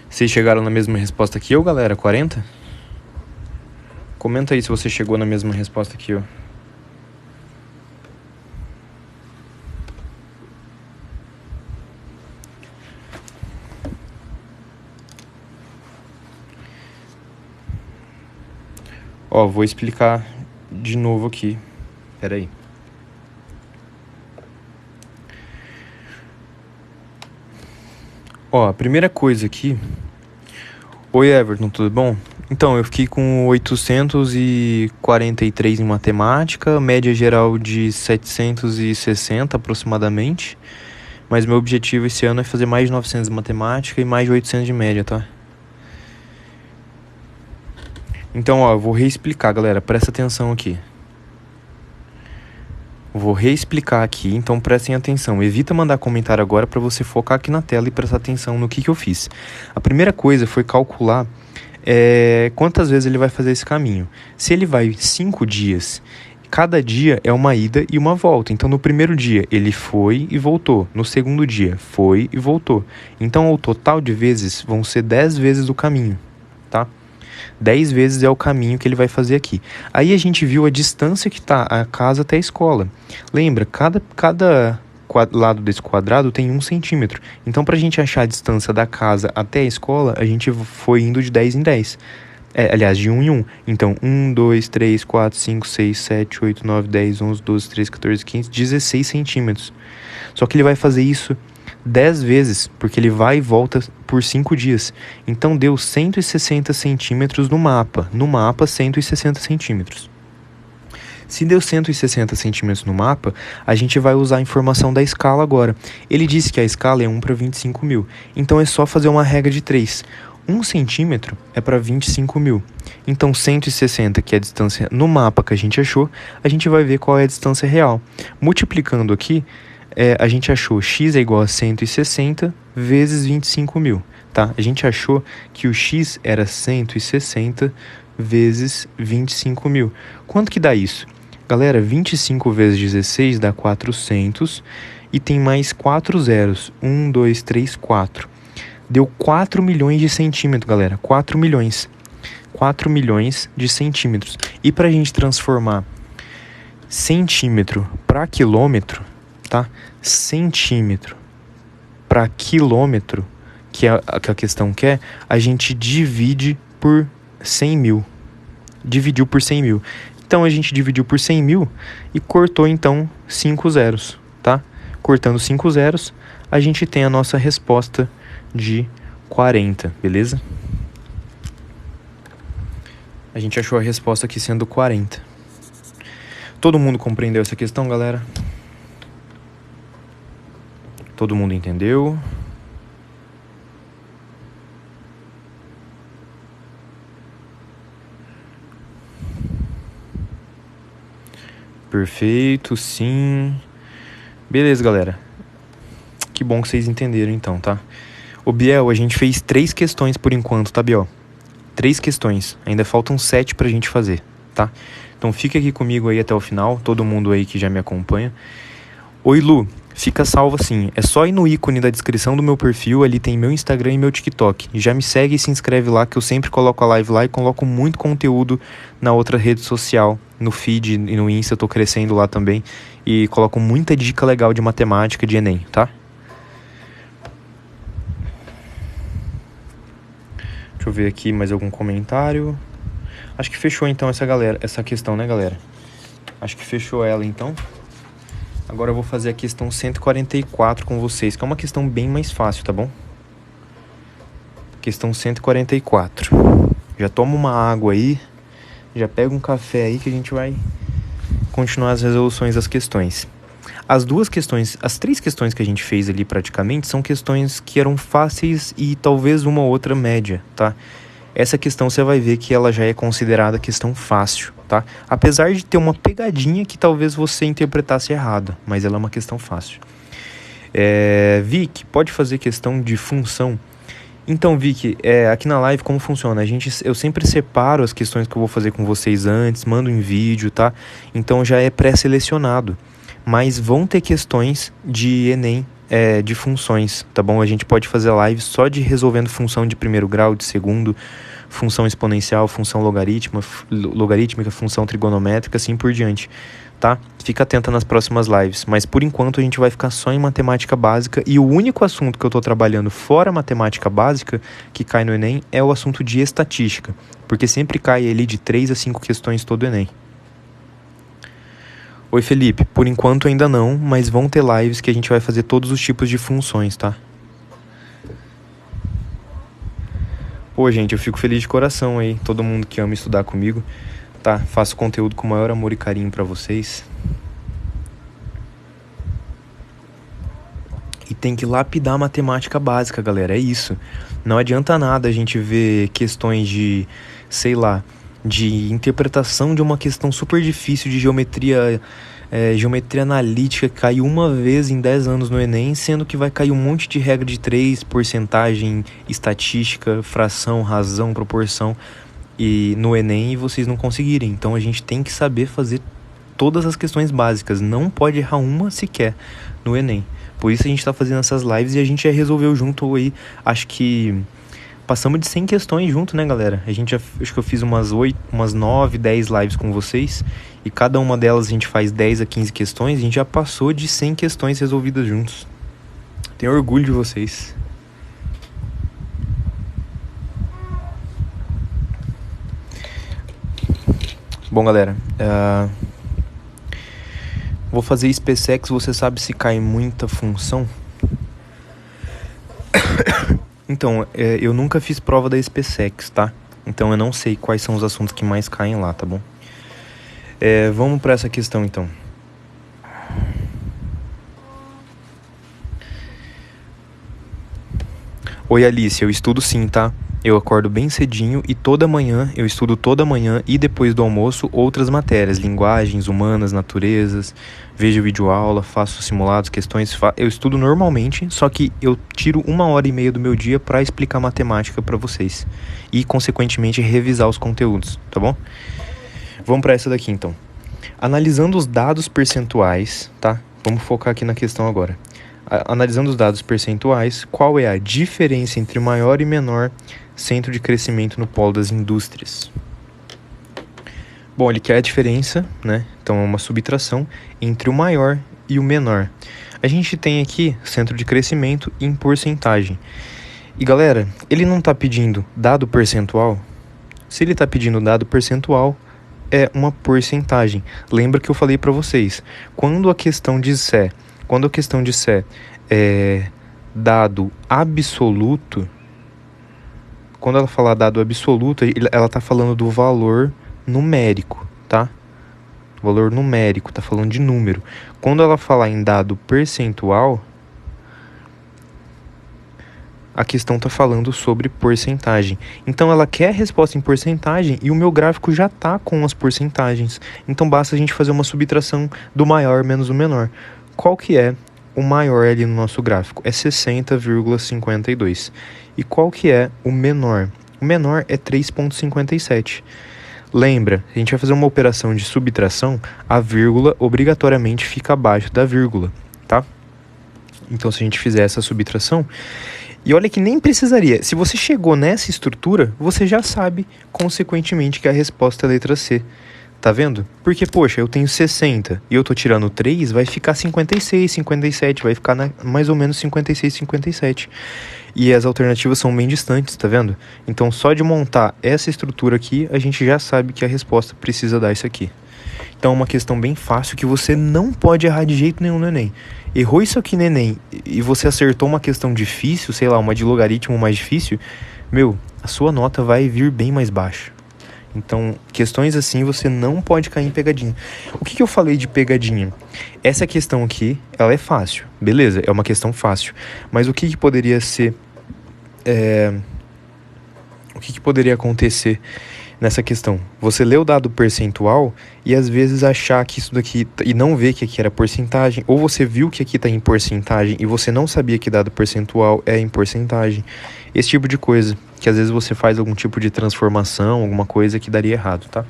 Speaker 1: Vocês chegaram na mesma resposta que eu, galera? 40? Comenta aí se você chegou na mesma resposta que eu. Ó, vou explicar de novo aqui. Pera aí. Ó, a primeira coisa aqui... Oi, Everton, tudo bom? Então, eu fiquei com 843 em matemática, média geral de 760 aproximadamente. Mas meu objetivo esse ano é fazer mais de 900 em matemática e mais de 800 de média, tá? Então, ó, eu vou reexplicar, galera, presta atenção aqui. Vou reexplicar aqui, então prestem atenção. Evita mandar comentário agora para você focar aqui na tela e prestar atenção no que eu fiz. A primeira coisa foi calcular quantas vezes ele vai fazer esse caminho. Se ele vai 5 dias, cada dia é uma ida e uma volta. Então, no primeiro dia, ele foi e voltou. No segundo dia, foi e voltou. Então, o total de vezes vão ser 10 vezes o caminho, tá? 10 vezes é o caminho que ele vai fazer aqui. Aí a gente viu a distância que está a casa até a escola. Lembra, cada lado desse quadrado tem 1 centímetro. Então, para a gente achar a distância da casa até a escola, a gente foi indo de 10 em 10. Aliás, de 1 em 1. Então, 1, 2, 3, 4, 5, 6, 7, 8, 9, 10, 11, 12, 13, 14, 15, 16 centímetros. Só que ele vai fazer isso 10 vezes, porque ele vai e volta por 5 dias. Então, deu 160 centímetros no mapa. No mapa, 160 centímetros. Se deu 160 centímetros no mapa, a gente vai usar a informação da escala agora. Ele disse que a escala é 1 para 25 mil. Então, é só fazer uma regra de 3. 1 centímetro é para 25 mil. Então, 160, que é a distância no mapa que a gente achou, a gente vai ver qual é a distância real. Multiplicando aqui, a gente achou x é igual a 160 vezes 25 mil, tá? A gente achou que o x era 160 vezes 25 mil. Quanto que dá isso? Galera, 25 vezes 16 dá 400 e tem mais 4 zeros. 1, 2, 3, 4. Deu 4 milhões de centímetros, galera. 4 milhões. 4 milhões de centímetros. E para a gente transformar centímetro para quilômetro, tá? Centímetro para quilômetro, que é a questão quer, a gente divide por 100 mil. Dividiu por 100 mil. Então, a gente dividiu por 100 mil e cortou, então, 5 zeros, tá? Cortando 5 zeros, a gente tem a nossa resposta de 40, beleza? A gente achou a resposta aqui sendo 40. Todo mundo compreendeu essa questão, galera? Todo mundo entendeu? Perfeito, sim. Beleza, galera. Que bom que vocês entenderam, então, tá? Ô, Biel, a gente fez 3 questões por enquanto, tá, Biel? 3 questões. Ainda faltam 7 pra gente fazer, tá? Então, fica aqui comigo aí até o final. Todo mundo aí que já me acompanha. Oi, Lu. Fica salvo assim, é só ir no ícone da descrição do meu perfil, ali tem meu Instagram e meu TikTok. Já me segue e se inscreve lá, que eu sempre coloco a live lá e coloco muito conteúdo na outra rede social, no feed e no Insta, eu tô crescendo lá também. E coloco muita dica legal de matemática, de Enem, tá? Deixa eu ver aqui mais algum comentário. Acho que fechou então essa questão, né, galera? Acho que fechou ela então. Agora eu vou fazer a questão 144 com vocês, que é uma questão bem mais fácil, tá bom? Questão 144. Já toma uma água aí, já pega um café aí que a gente vai continuar as resoluções das questões. As três questões que a gente fez ali praticamente são questões que eram fáceis e talvez uma ou outra média, tá? Essa questão você vai ver que ela já é considerada questão fácil, tá? Apesar de ter uma pegadinha que talvez você interpretasse errada, mas ela é uma questão fácil. Vic, pode fazer questão de função? Então, Vic, aqui na live como funciona? Eu sempre separo as questões que eu vou fazer com vocês antes, mando em vídeo, tá? Então já é pré-selecionado. Mas vão ter questões de Enem, de funções, tá bom? A gente pode fazer live só de resolvendo função de primeiro grau, de segundo, função exponencial, função logarítmica, função trigonométrica, assim por diante, tá? Fica atenta nas próximas lives, mas por enquanto a gente vai ficar só em matemática básica e o único assunto que eu tô trabalhando fora matemática básica que cai no Enem é o assunto de estatística, porque sempre cai ali de 3 a 5 questões todo o Enem. Oi, Felipe. Por enquanto ainda não, mas vão ter lives que a gente vai fazer todos os tipos de funções, tá? Pô, gente, eu fico feliz de coração aí, todo mundo que ama estudar comigo, tá? Faço conteúdo com o maior amor e carinho pra vocês. E tem que lapidar a matemática básica, galera, é isso. Não adianta nada a gente ver questões de, sei lá, de interpretação de uma questão super difícil de geometria analítica que caiu uma vez em 10 anos no Enem, sendo que vai cair um monte de regra de 3, porcentagem, estatística, fração, razão, proporção e no Enem e vocês não conseguirem. Então a gente tem que saber fazer todas as questões básicas, não pode errar uma sequer no Enem. Por isso a gente está fazendo essas lives e a gente já resolveu junto aí, acho que passamos de 100 questões junto, né, galera? Acho que eu fiz umas 9, 10 lives com vocês. E cada uma delas a gente faz 10 a 15 questões. A gente já passou de 100 questões resolvidas juntos. Tenho orgulho de vocês. Bom, galera. Vou fazer SpaceX. Você sabe se cai muita função? Então, eu nunca fiz prova da SpaceX, tá? Então eu não sei quais são os assuntos que mais caem lá, tá bom? Vamos para essa questão, então. Oi, Alice, eu estudo sim, tá? Eu acordo bem cedinho e eu estudo toda manhã e depois do almoço outras matérias, linguagens, humanas, naturezas, vejo videoaula, faço simulados, questões, eu estudo normalmente, só que eu tiro 1h30 do meu dia para explicar matemática para vocês e, consequentemente, revisar os conteúdos, tá bom? Vamos para essa daqui, então. Analisando os dados percentuais, tá? Vamos focar aqui na questão agora. Analisando os dados percentuais, qual é a diferença entre maior e menor centro de crescimento no polo das indústrias? Bom, ele quer a diferença, né? Então é uma subtração entre o maior e o menor. A gente tem aqui centro de crescimento em porcentagem. E galera, ele não está pedindo dado percentual? Se ele está pedindo dado percentual, é uma porcentagem. Lembra que eu falei para vocês, quando a questão disser dado absoluto, quando ela falar dado absoluto, ela está falando do valor numérico, tá? Valor numérico, tá falando de número. Quando ela falar em dado percentual, a questão está falando sobre porcentagem. Então ela quer a resposta em porcentagem e o meu gráfico já está com as porcentagens. Então basta a gente fazer uma subtração do maior menos o menor. Qual que é o maior ali no nosso gráfico? É 60,52. E qual que é o menor? O menor é 3,57. Lembra, a gente vai fazer uma operação de subtração, a vírgula obrigatoriamente fica abaixo da vírgula, tá? Então se a gente fizer essa subtração, e olha que nem precisaria, se você chegou nessa estrutura, você já sabe, consequentemente, que a resposta é a letra C. Tá vendo? Porque, poxa, eu tenho 60 e eu tô tirando 3, vai ficar 56, 57, vai ficar mais ou menos 56, 57. E as alternativas são bem distantes, tá vendo? Então, só de montar essa estrutura aqui, a gente já sabe que a resposta precisa dar isso aqui. Então é uma questão bem fácil que você não pode errar de jeito nenhum no Enem. Errou isso aqui no Enem e você acertou uma questão difícil, sei lá, uma de logaritmo mais difícil, meu, a sua nota vai vir bem mais baixa. Então, questões assim você não pode cair em pegadinha. O que eu falei de pegadinha? Essa questão aqui, ela é fácil. Beleza, é uma questão fácil. Mas o que poderia ser... O que poderia acontecer nessa questão? Você lê o dado percentual e às vezes achar que isso daqui... E não ver que aqui era porcentagem. Ou você viu que aqui está em porcentagem e você não sabia que dado percentual é em porcentagem. Esse tipo de coisa. Que às vezes você faz algum tipo de transformação, alguma coisa que daria errado, tá?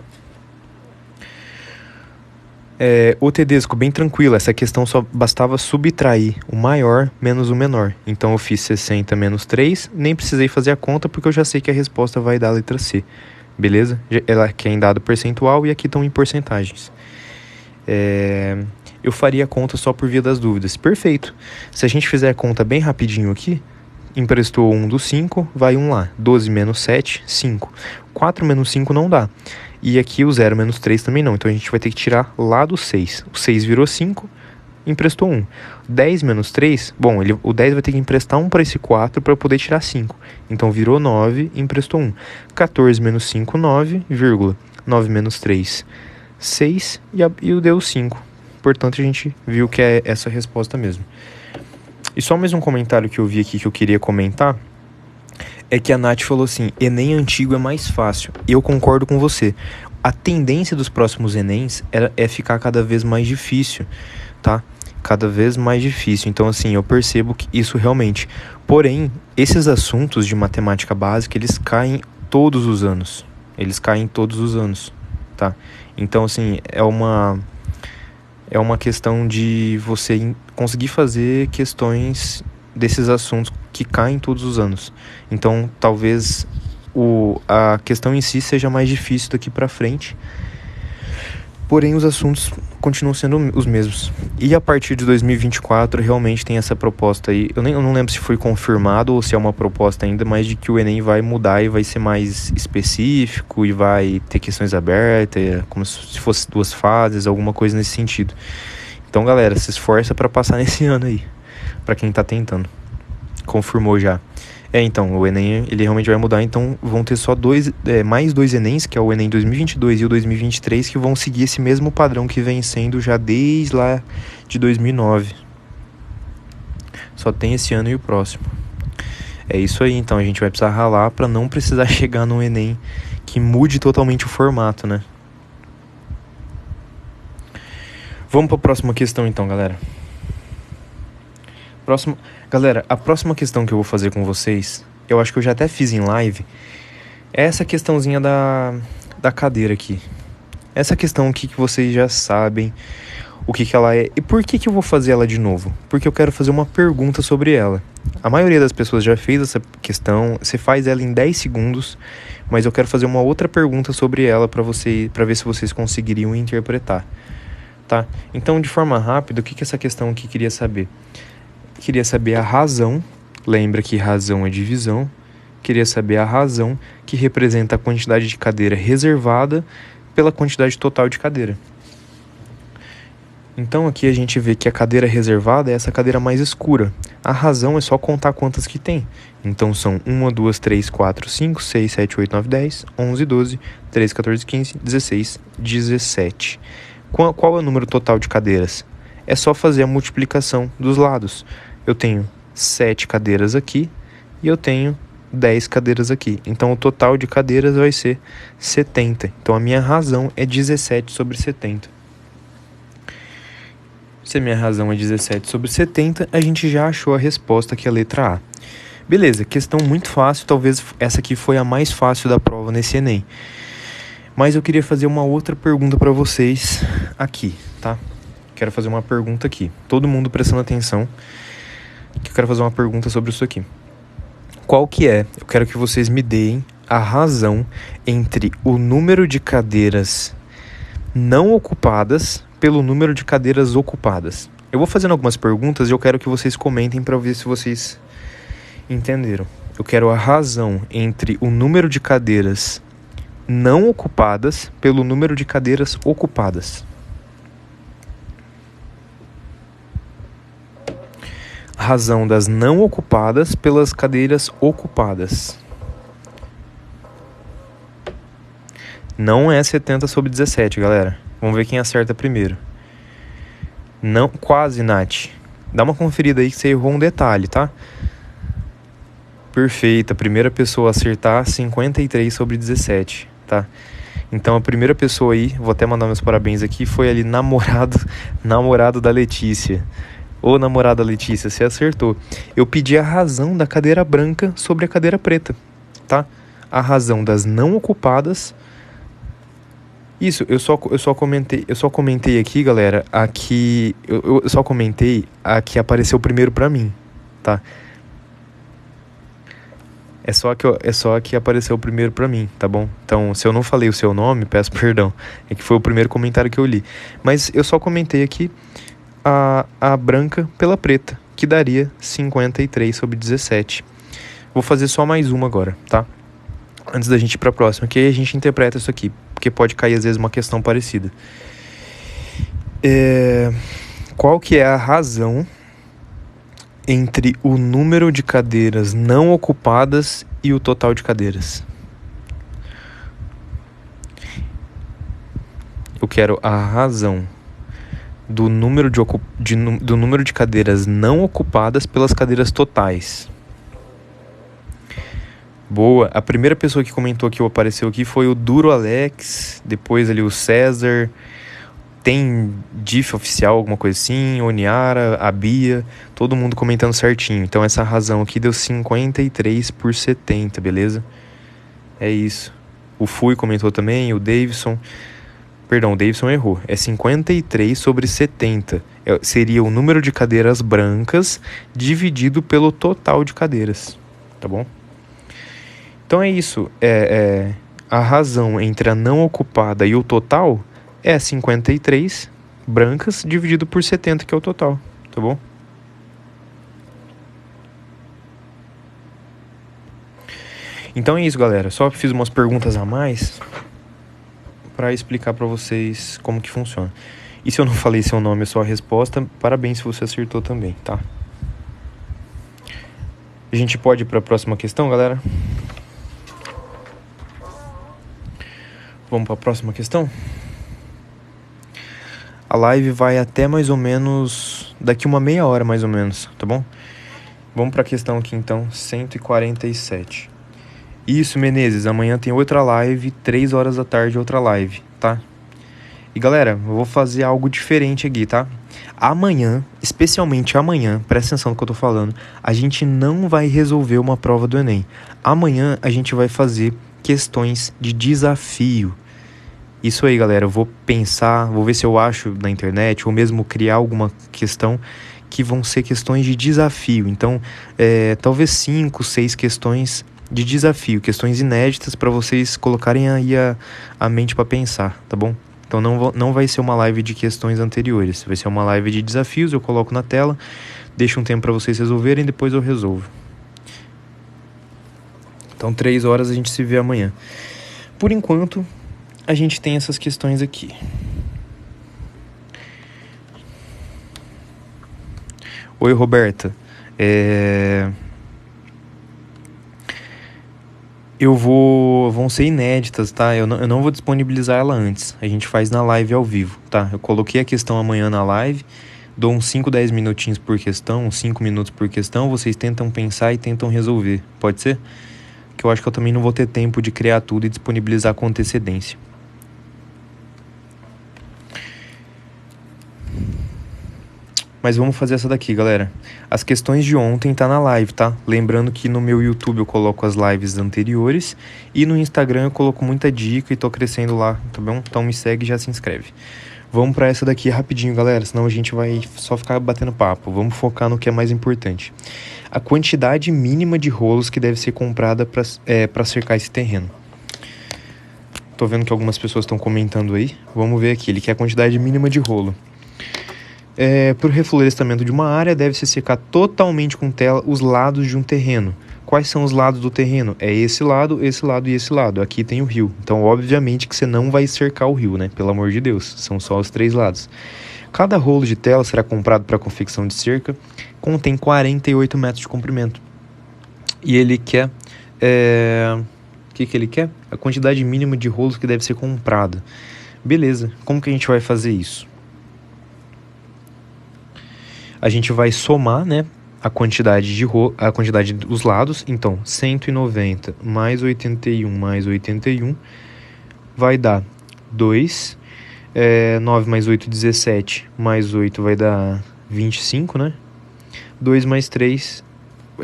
Speaker 1: O Tedesco, bem tranquilo, essa questão só bastava subtrair o maior menos o menor. Então eu fiz 60 menos 3, nem precisei fazer a conta porque eu já sei que a resposta vai dar a letra C. Beleza? Ela aqui é em dado percentual e aqui estão em porcentagens. Eu faria a conta só por via das dúvidas. Perfeito. Se a gente fizer a conta bem rapidinho aqui, emprestou 1 do 5, vai 1 lá. 12 menos 7, 5. 4 menos 5 não dá. E aqui o 0 menos 3 também não. Então a gente vai ter que tirar lá do 6. O 6 virou 5, emprestou 1. 10 menos 3, bom, o 10 vai ter que emprestar 1 para esse 4 para poder tirar 5. Então virou 9, emprestou 1. 14 menos 5, 9, vírgula. 9 menos 3, 6 e o deu 5. Portanto, a gente viu que é essa a resposta mesmo. E só mais um comentário que eu vi aqui que eu queria comentar é que a Nath falou assim, Enem antigo é mais fácil. E eu concordo com você. A tendência dos próximos Enems é ficar cada vez mais difícil, tá? Cada vez mais difícil. Então, assim, eu percebo que isso realmente... Porém, esses assuntos de matemática básica, eles caem todos os anos. Eles caem todos os anos, tá? Então, assim, é uma questão de você conseguir fazer questões desses assuntos que caem todos os anos. Então, talvez a questão em si seja mais difícil daqui para frente, porém os assuntos continuam sendo os mesmos. E a partir de 2024 realmente tem essa proposta aí, eu não lembro se foi confirmado ou se é uma proposta ainda, mas de que o Enem vai mudar e vai ser mais específico e vai ter questões abertas, como se fosse 2 fases, alguma coisa nesse sentido. Então, galera, se esforça para passar nesse ano aí, para quem tá tentando. Confirmou já. Então, o Enem, ele realmente vai mudar, então vão ter só mais 2 Enems, que é o Enem 2022 e o 2023, que vão seguir esse mesmo padrão que vem sendo já desde lá de 2009. Só tem esse ano e o próximo. É isso aí, então, a gente vai precisar ralar para não precisar chegar num Enem que mude totalmente o formato, né? Vamos para a próxima questão, então, galera. Galera, a próxima questão que eu vou fazer com vocês, eu acho que eu já até fiz em live, é essa questãozinha da cadeira aqui. Essa questão aqui que vocês já sabem o que ela é. E por que eu vou fazer ela de novo? Porque eu quero fazer uma pergunta sobre ela. A maioria das pessoas já fez essa questão, você faz ela em 10 segundos, mas eu quero fazer uma outra pergunta sobre ela para ver se vocês conseguiriam interpretar. Tá? Então, de forma rápida, o que essa questão aqui queria saber? Queria saber a razão, lembra que razão é divisão, queria saber a razão que representa a quantidade de cadeira reservada pela quantidade total de cadeira. Então aqui a gente vê que a cadeira reservada é essa cadeira mais escura. A razão é só contar quantas que tem. Então são 1, 2, 3, 4, 5, 6, 7, 8, 9, 10, 11, 12, 13, 14, 15, 16, 17. Qual é o número total de cadeiras? É só fazer a multiplicação dos lados. Eu tenho 7 cadeiras aqui e eu tenho 10 cadeiras aqui. Então, o total de cadeiras vai ser 70. Então, a minha razão é 17 sobre 70. Se a minha razão é 17 sobre 70, a gente já achou a resposta, que é a letra A. Beleza, questão muito fácil. Talvez essa aqui foi a mais fácil da prova nesse Enem. Mas eu queria fazer uma outra pergunta para vocês aqui, tá? Quero fazer uma pergunta aqui. Todo mundo prestando atenção, que eu quero fazer uma pergunta sobre isso aqui. Qual que é? Eu quero que vocês me deem a razão entre o número de cadeiras não ocupadas pelo número de cadeiras ocupadas. Eu vou fazendo algumas perguntas e eu quero que vocês comentem para ver se vocês entenderam. Eu quero a razão entre o número de cadeiras não ocupadas pelo número de cadeiras ocupadas. razão das não ocupadas pelas cadeiras ocupadas. Não é 70 sobre 17, galera. Vamos ver quem acerta primeiro. Não, quase, Nath. Dá uma conferida aí que você errou um detalhe, tá? Perfeito. A primeira pessoa a acertar, 53 sobre 17, tá? Então a primeira pessoa aí, vou até mandar meus parabéns aqui, foi ali namorado da Letícia. Ô, namorada Letícia, você acertou. Eu pedi a razão da cadeira branca sobre a cadeira preta, tá? A razão das não ocupadas. Isso, eu só comentei aqui, galera, eu só comentei a que apareceu primeiro pra mim, tá? É só a que apareceu primeiro pra mim, tá bom? Então, se eu não falei o seu nome, peço perdão. É que foi o primeiro comentário que eu li. Mas eu só comentei aqui a branca pela preta, que daria 53 sobre 17. Vou fazer só mais uma agora, tá? Antes da gente ir pra próxima, que aí a gente interpreta isso aqui, porque pode cair às vezes uma questão parecida. Qual que é a razão entre o número de cadeiras não ocupadas e o total de cadeiras? Eu quero a razão do número de cadeiras não ocupadas pelas cadeiras totais. Boa. A primeira pessoa que comentou que apareceu aqui foi o Duro Alex, depois ali o César, tem DIF oficial, alguma coisa assim, Oniara, a Bia, todo mundo comentando certinho. Então essa razão aqui deu 53 por 70, beleza? É isso. O Fui comentou também, o Davidson. Perdão, o Davidson errou. É 53 sobre 70. Seria o número de cadeiras brancas dividido pelo total de cadeiras, tá bom? Então é isso. A razão entre a não ocupada e o total é 53 brancas dividido por 70, que é o total, tá bom? Então é isso, galera. Só fiz umas perguntas a mais para explicar para vocês como que funciona. E se eu não falei seu nome ou sua resposta, parabéns se você acertou também, tá? A gente pode ir para a próxima questão, galera? Vamos para a próxima questão? A live vai até mais ou menos daqui uma meia hora, mais ou menos, tá bom? Vamos para a questão aqui então, 147. Isso, Menezes, amanhã tem outra live, 3 horas da tarde outra live, tá? E galera, eu vou fazer algo diferente aqui, tá? Amanhã, especialmente amanhã, presta atenção no que eu tô falando, a gente não vai resolver uma prova do Enem. Amanhã a gente vai fazer questões de desafio. Isso aí, galera, eu vou pensar, vou ver se eu acho na internet ou mesmo criar alguma questão que vão ser questões de desafio. Então, talvez 5, 6 questões de desafio, questões inéditas para vocês colocarem aí a mente para pensar, tá bom? Então não vai ser uma live de questões anteriores, vai ser uma live de desafios, eu coloco na tela, deixo um tempo para vocês resolverem, depois eu resolvo. Então 3 horas a gente se vê amanhã. Por enquanto, a gente tem essas questões aqui. Oi, Roberta. Vão ser inéditas, tá? Eu não vou disponibilizar ela antes. A gente faz na live ao vivo, tá? Eu coloquei a questão amanhã na live, dou uns 5, 10 minutinhos por questão, uns 5 minutos por questão, vocês tentam pensar e tentam resolver. Pode ser? Que eu acho que eu também não vou ter tempo de criar tudo e disponibilizar com antecedência. Mas vamos fazer essa daqui, galera. As questões de ontem tá na live, tá? Lembrando que no meu YouTube eu coloco as lives anteriores e no Instagram eu coloco muita dica e tô crescendo lá, tá bom? Então me segue e já se inscreve. Vamos pra essa daqui rapidinho, galera, senão a gente vai só ficar batendo papo. Vamos focar no que é mais importante. A quantidade mínima de rolos que deve ser comprada para cercar esse terreno. Tô vendo que algumas pessoas estão comentando aí. Vamos ver aqui, ele quer a quantidade mínima de rolo. Para o reflorestamento de uma área, deve-se secar totalmente com tela os lados de um terreno. Quais são os lados do terreno? É esse lado e esse lado. Aqui tem o rio. Então, obviamente que você não vai cercar o rio, né? Pelo amor de Deus. São só os 3 lados. cada rolo de tela será comprado para confecção de cerca, contém 48 metros de comprimento. E ele quer... O que ele quer? A quantidade mínima de rolos que deve ser comprada. Beleza, como que a gente vai fazer isso? A gente vai somar, né, a quantidade dos lados. Então, 190 mais 81 mais 81 vai dar 2. 9 mais 8, 17. Mais 8 vai dar 25, né? 2 mais 3...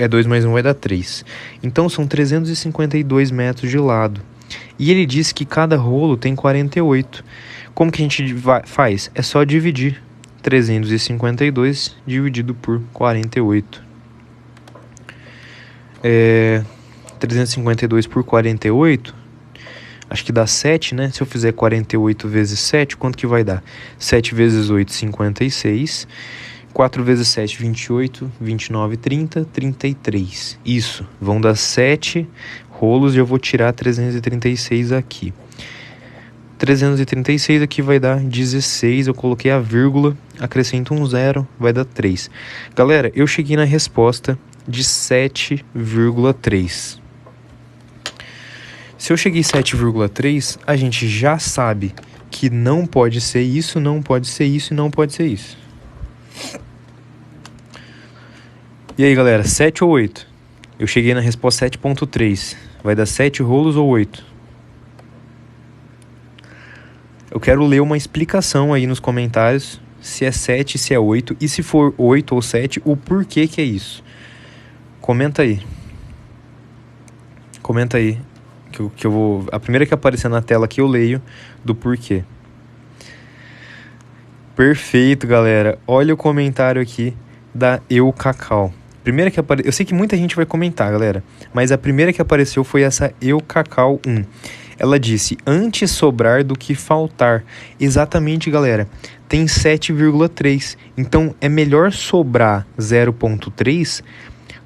Speaker 1: 2 mais 1 vai dar 3. Então, são 352 metros de lado. E ele diz que cada rolo tem 48. Como que a gente faz? É só dividir 352 dividido por 48. 352 por 48, acho que dá 7, né? Se eu fizer 48 vezes 7, quanto que vai dar? 7 vezes 8, 56. 4 vezes 7, 28, 29, 30, 33. Isso, vão dar 7 rolos e eu vou tirar 336 aqui. 336 aqui vai dar 16, eu coloquei a vírgula, acrescento um zero, vai dar 3. Galera, eu cheguei na resposta de 7,3. Se eu cheguei em 7,3, a gente já sabe que não pode ser isso, não pode ser isso e não pode ser isso. E aí, galera, 7 ou 8? Eu cheguei na resposta 7,3. Vai dar 7 rolos ou 8? Eu quero ler uma explicação aí nos comentários, se é 7, se é 8, e se for 8 ou 7, o porquê que é isso. Comenta aí. Comenta aí, que eu vou... A primeira que aparecer na tela aqui eu leio do porquê. Perfeito, galera. Olha o comentário aqui da Eu Cacau. Primeira que apareceu... Eu sei que muita gente vai comentar, galera, mas a primeira que apareceu foi essa Eu Cacau 1. Ela disse, antes sobrar do que faltar. Exatamente, galera. Tem 7,3. Então, é melhor sobrar 0,3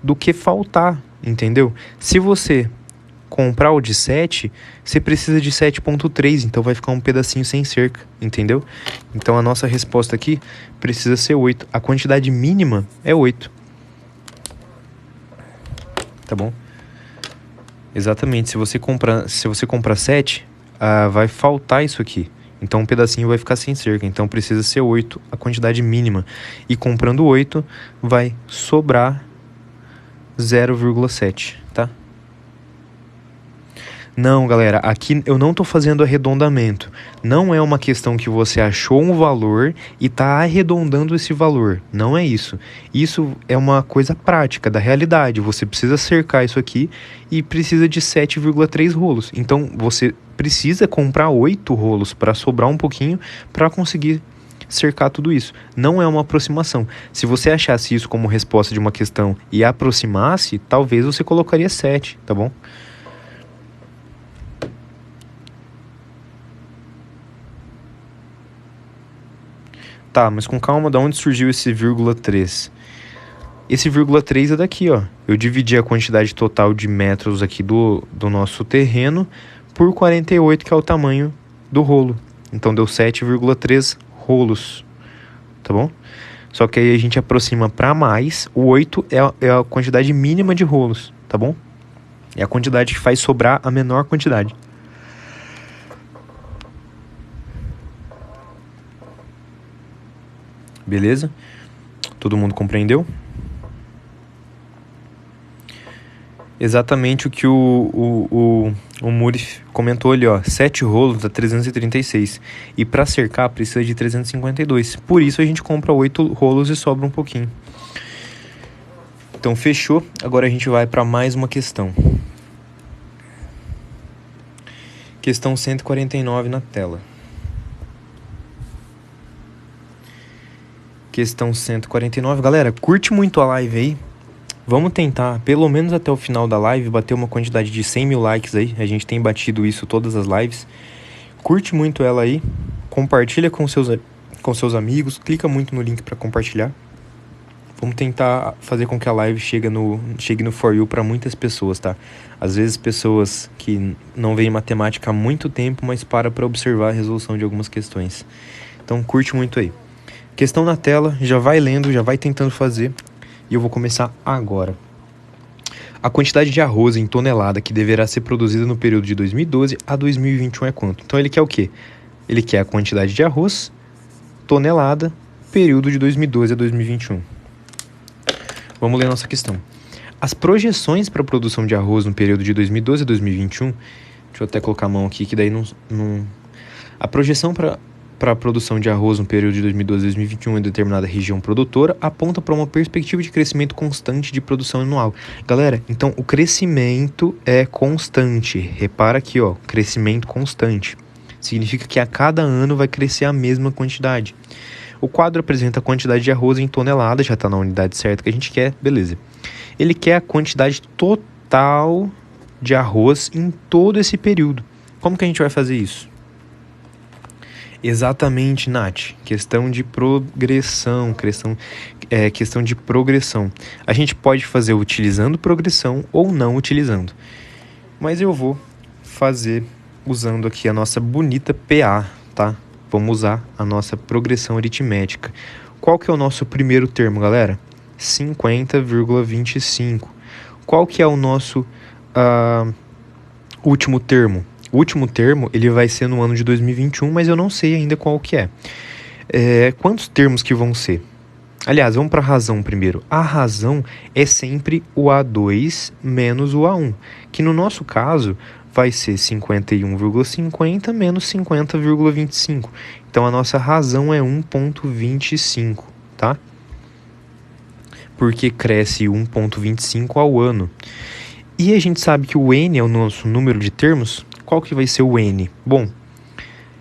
Speaker 1: do que faltar, entendeu? Se você comprar o de 7, você precisa de 7,3. Então, vai ficar um pedacinho sem cerca, entendeu? Então, a nossa resposta aqui precisa ser 8. A quantidade mínima é 8. Tá bom? Exatamente, se você comprar 7, vai faltar isso aqui. Então um pedacinho vai ficar sem cerca, então precisa ser 8, a quantidade mínima. E comprando 8, vai sobrar 0,7, tá? Não, galera, aqui eu não estou fazendo arredondamento. Não é uma questão que você achou um valor e está arredondando esse valor. Não é isso. Isso é uma coisa prática, da realidade. Você precisa cercar isso aqui e precisa de 7,3 rolos. Então, você precisa comprar 8 rolos para sobrar um pouquinho para conseguir cercar tudo isso. Não é uma aproximação. Se você achasse isso como resposta de uma questão e aproximasse, talvez você colocaria 7, tá bom? Tá, mas com calma, da onde surgiu esse 0,3? Esse 0,3 é daqui, ó. Eu dividi a quantidade total de metros aqui do nosso terreno por 48, que é o tamanho do rolo. Então deu 7,3 rolos, tá bom? Só que aí a gente aproxima para mais. O 8 é a quantidade mínima de rolos, tá bom? É a quantidade que faz sobrar a menor quantidade. Beleza? Todo mundo compreendeu? Exatamente o que o Muri comentou ali, ó. 7 rolos dá 336. E para cercar precisa de 352. Por isso a gente compra 8 rolos e sobra um pouquinho. Então fechou. Agora a gente vai para mais uma questão. Questão 149 na tela. Questão 149. Galera, curte muito a live aí. Vamos tentar, pelo menos até o final da live, bater uma quantidade de 100 mil likes aí. A gente tem batido isso todas as lives. Curte muito ela aí. Compartilha com seus amigos. Clica muito no link para compartilhar. Vamos tentar fazer com que a live chegue no For You para muitas pessoas, tá? Às vezes pessoas que não veem matemática há muito tempo, mas para observar a resolução de algumas questões. Então curte muito aí. Questão na tela, já vai lendo, já vai tentando fazer. E eu vou começar agora. A quantidade de arroz em tonelada que deverá ser produzida no período de 2012 a 2021 é quanto? Então ele quer o quê? Ele quer a quantidade de arroz, tonelada, período de 2012 a 2021. Vamos ler a nossa questão. As projeções para a produção de arroz no período de 2012 a 2021... Deixa eu até colocar a mão aqui, que daí não... A projeção para a produção de arroz no período de 2012 a 2021 em determinada região produtora aponta para uma perspectiva de crescimento constante de produção anual. Galera, então o crescimento é constante. Repara aqui, ó, crescimento constante. Significa que a cada ano vai crescer a mesma quantidade. O quadro apresenta a quantidade de arroz em tonelada, já está na unidade certa que a gente quer, beleza. Ele quer a quantidade total de arroz em todo esse período. Como que a gente vai fazer isso? Exatamente, Nath. Questão de progressão. Questão de progressão. A gente pode fazer utilizando progressão ou não utilizando. Mas eu vou fazer usando aqui a nossa bonita PA, tá? Vamos usar a nossa progressão aritmética. Qual que é o nosso primeiro termo, galera? 50,25. Qual que é o nosso último termo? O último termo ele vai ser no ano de 2021, mas eu não sei ainda qual que é. Quantos termos que vão ser? Aliás, vamos para a razão primeiro. A razão é sempre o A2 menos o A1, que no nosso caso vai ser 51,50 menos 50,25. Então a nossa razão é 1,25, tá? Porque cresce 1,25 ao ano. E a gente sabe que o N é o nosso número de termos. Qual que vai ser o N? Bom,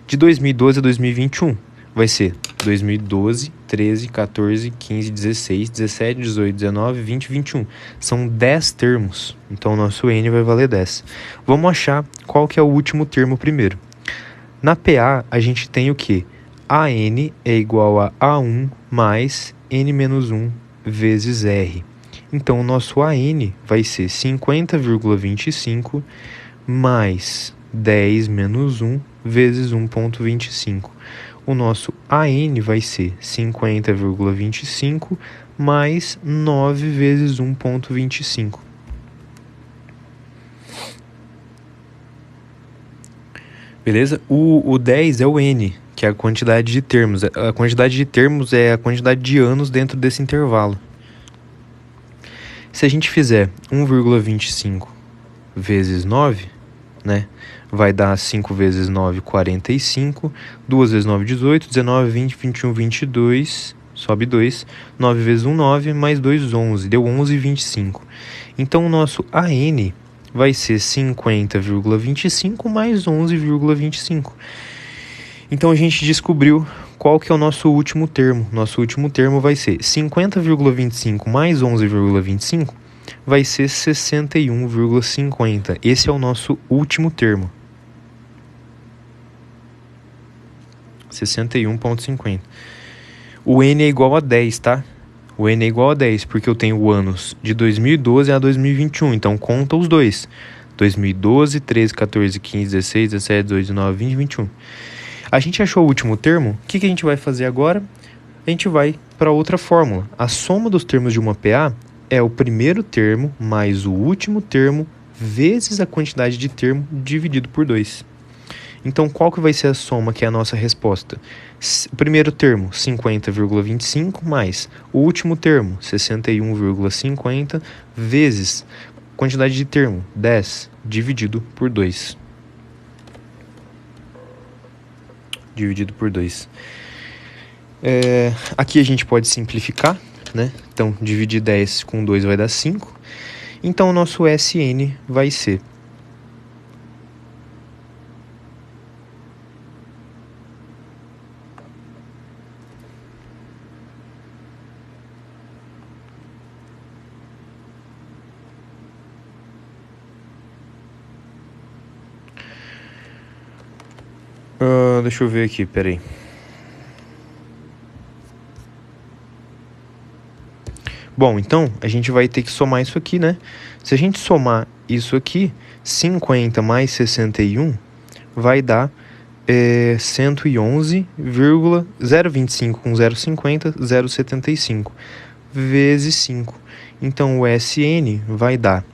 Speaker 1: de 2012 a 2021 vai ser 2012, 13, 14, 15, 16, 17, 18, 19, 20, 21. São 10 termos, então o nosso N vai valer 10. Vamos achar qual que é o último termo primeiro. Na PA, a gente tem o quê? AN é igual a A1 mais N menos 1 vezes R. Então, o nosso AN vai ser 50,25 mais 10 menos 1 vezes 1,25. O nosso AN vai ser 50,25 mais 9 vezes 1,25. Beleza? O 10 é o N, que é a quantidade de termos. A quantidade de termos é a quantidade de anos dentro desse intervalo. Se a gente fizer 1,25 vezes 9, né, vai dar 5 vezes 9, 45. 2 vezes 9, 18. 19, 20, 21, 22. Sobe 2. 9 vezes 1, 9. Mais 2, 11. Deu 11,25. Então, o nosso AN vai ser 50,25 mais 11,25. Então, a gente descobriu qual que é o nosso último termo. Nosso último termo vai ser 50,25 mais 11,25 vai ser 61,50. Esse é o nosso último termo. 61,50. O N é igual a 10, tá? O N é igual a 10, porque eu tenho anos de 2012 a 2021. Então, conta os dois. 2012, 13, 14, 15, 16, 17, 18, 19, 20, 21. A gente achou o último termo. O que a gente vai fazer agora? A gente vai para outra fórmula. A soma dos termos de uma PA é o primeiro termo mais o último termo vezes a quantidade de termo dividido por 2. Então, qual que vai ser a soma que é a nossa resposta? O primeiro termo, 50,25, mais o último termo, 61,50, vezes a quantidade de termo, 10, dividido por 2. Dividido por 2. Aqui a gente pode simplificar, né? Então, dividir 10 com 2 vai dar 5. Então, o nosso SN vai ser deixa eu ver aqui, peraí. Bom, então, a gente vai ter que somar isso aqui, né? Se a gente somar isso aqui, 50 mais 61 vai dar é 111,025 com 0,50, 0,75 vezes 5. Então, o SN vai dar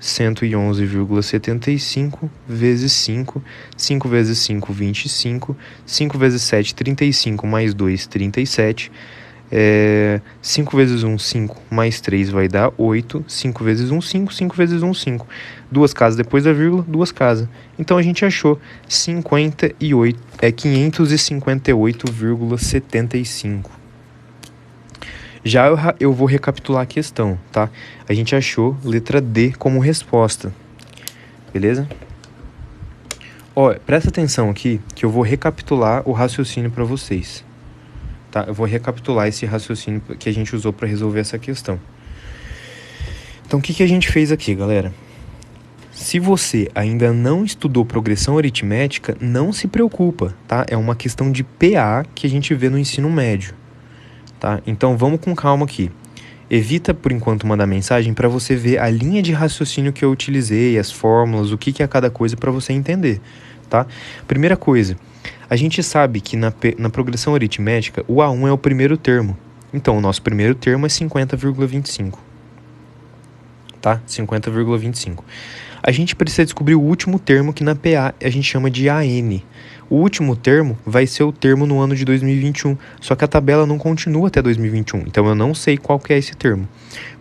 Speaker 1: 111,75 vezes 5. 5 vezes 5, 25. 5 vezes 7, 35. Mais 2, 37. 5 vezes 1, 5. Mais 3 vai dar 8. 5 vezes 1, 5. 5 vezes 1, 5. Duas casas depois da vírgula, duas casas. Então, a gente achou 558,75. Já eu vou recapitular a questão, tá? A gente achou letra D como resposta, beleza? Ó, presta atenção aqui que eu vou recapitular o raciocínio para vocês, tá? Eu vou recapitular esse raciocínio que a gente usou para resolver essa questão. Então, o que a gente fez aqui, galera? Se você ainda não estudou progressão aritmética, não se preocupa, tá? É uma questão de PA que a gente vê no ensino médio. Tá? Então vamos com calma aqui. Evita por enquanto mandar mensagem para você ver a linha de raciocínio que eu utilizei, as fórmulas, o que é cada coisa para você entender. Tá? Primeira coisa, a gente sabe que na progressão aritmética o A1 é o primeiro termo. Então o nosso primeiro termo é 50,25. Tá? 50,25. A gente precisa descobrir o último termo que na PA a gente chama de AN. O último termo vai ser o termo no ano de 2021, só que a tabela não continua até 2021, então eu não sei qual que é esse termo.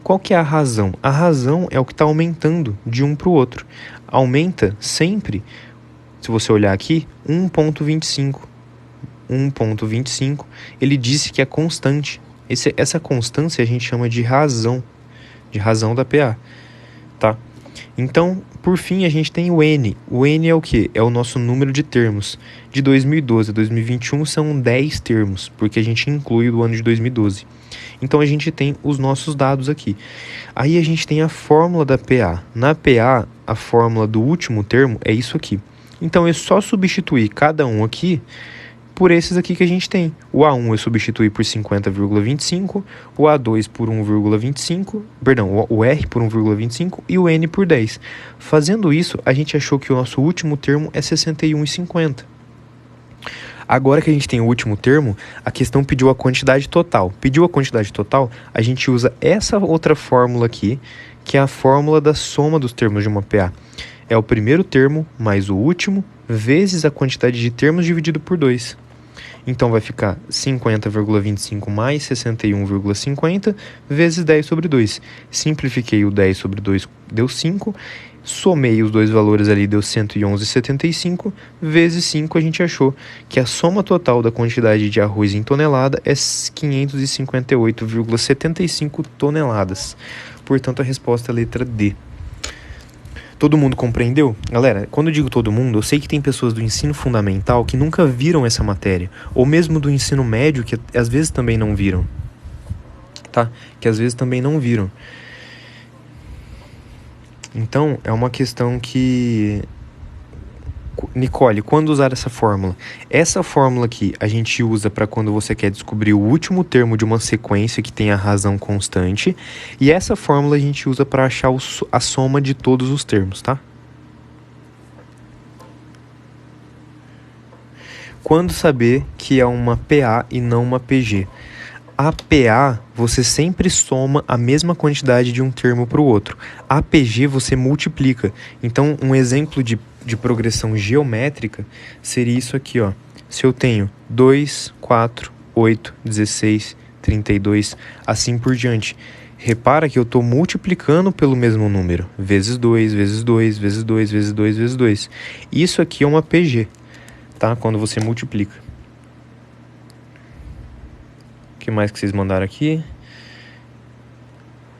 Speaker 1: Qual que é a razão? A razão é o que está aumentando de um para o outro. Aumenta sempre, se você olhar aqui, 1,25. 1,25, ele disse que é constante. Essa constância a gente chama de razão da PA, tá? Então, por fim, a gente tem o N. O N é o quê? É o nosso número de termos. De 2012 a 2021 são 10 termos, porque a gente inclui o ano de 2012. Então, a gente tem os nossos dados aqui. Aí, a gente tem a fórmula da PA. Na PA, a fórmula do último termo é isso aqui. Então, é só substituir cada um aqui por esses aqui que a gente tem. O A1 eu substituí por 50,25, o A2 por 1,25, perdão, o R por 1,25 e o N por 10. Fazendo isso, a gente achou que o nosso último termo é 61,50. Agora que a gente tem o último termo, a questão pediu a quantidade total. Pediu a quantidade total, a gente usa essa outra fórmula aqui, que é a fórmula da soma dos termos de uma PA. É o primeiro termo mais o último, vezes a quantidade de termos dividido por 2. Então, vai ficar 50,25 mais 61,50 vezes 10 sobre 2. Simplifiquei o 10 sobre 2, deu 5. Somei os dois valores ali, deu 111,75. Vezes 5, a gente achou que a soma total da quantidade de arroz em tonelada é 558,75 toneladas. Portanto, a resposta é a letra D. Todo mundo compreendeu? Galera, quando eu digo todo mundo, eu sei que tem pessoas do ensino fundamental que nunca viram essa matéria, ou mesmo do ensino médio que às vezes também não viram, tá? Que às vezes também não viram. Então, é uma questão que... Nicole, quando usar essa fórmula? Essa fórmula aqui a gente usa para quando você quer descobrir o último termo de uma sequência que tem a razão constante. E essa fórmula a gente usa para achar a soma de todos os termos, tá? Quando saber que é uma PA e não uma PG? A PA, você sempre soma a mesma quantidade de um termo para o outro. A PG, você multiplica. Então, um exemplo de progressão geométrica seria isso aqui, ó. Se eu tenho 2, 4, 8, 16, 32, assim por diante. Repara que eu estou multiplicando pelo mesmo número. Vezes 2, vezes 2, vezes 2, vezes 2, vezes 2. Isso aqui é uma PG, tá? Quando você multiplica. O que mais que vocês mandaram aqui?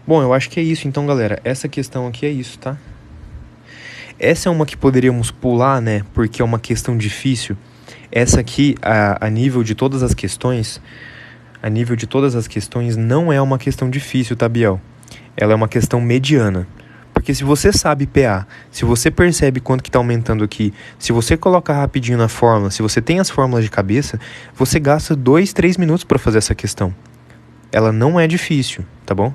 Speaker 1: Bom, eu acho que é isso. Então, galera, essa questão aqui é isso, tá? Essa é uma que poderíamos pular, né? Porque é uma questão difícil. Essa aqui, a nível de todas as questões, não é uma questão difícil, tá, Biel? Ela é uma questão mediana. Porque se você sabe PA, se você percebe quanto que está aumentando aqui, se você colocar rapidinho na fórmula, se você tem as fórmulas de cabeça, você gasta 2, 3 minutos para fazer essa questão. Ela não é difícil, tá bom?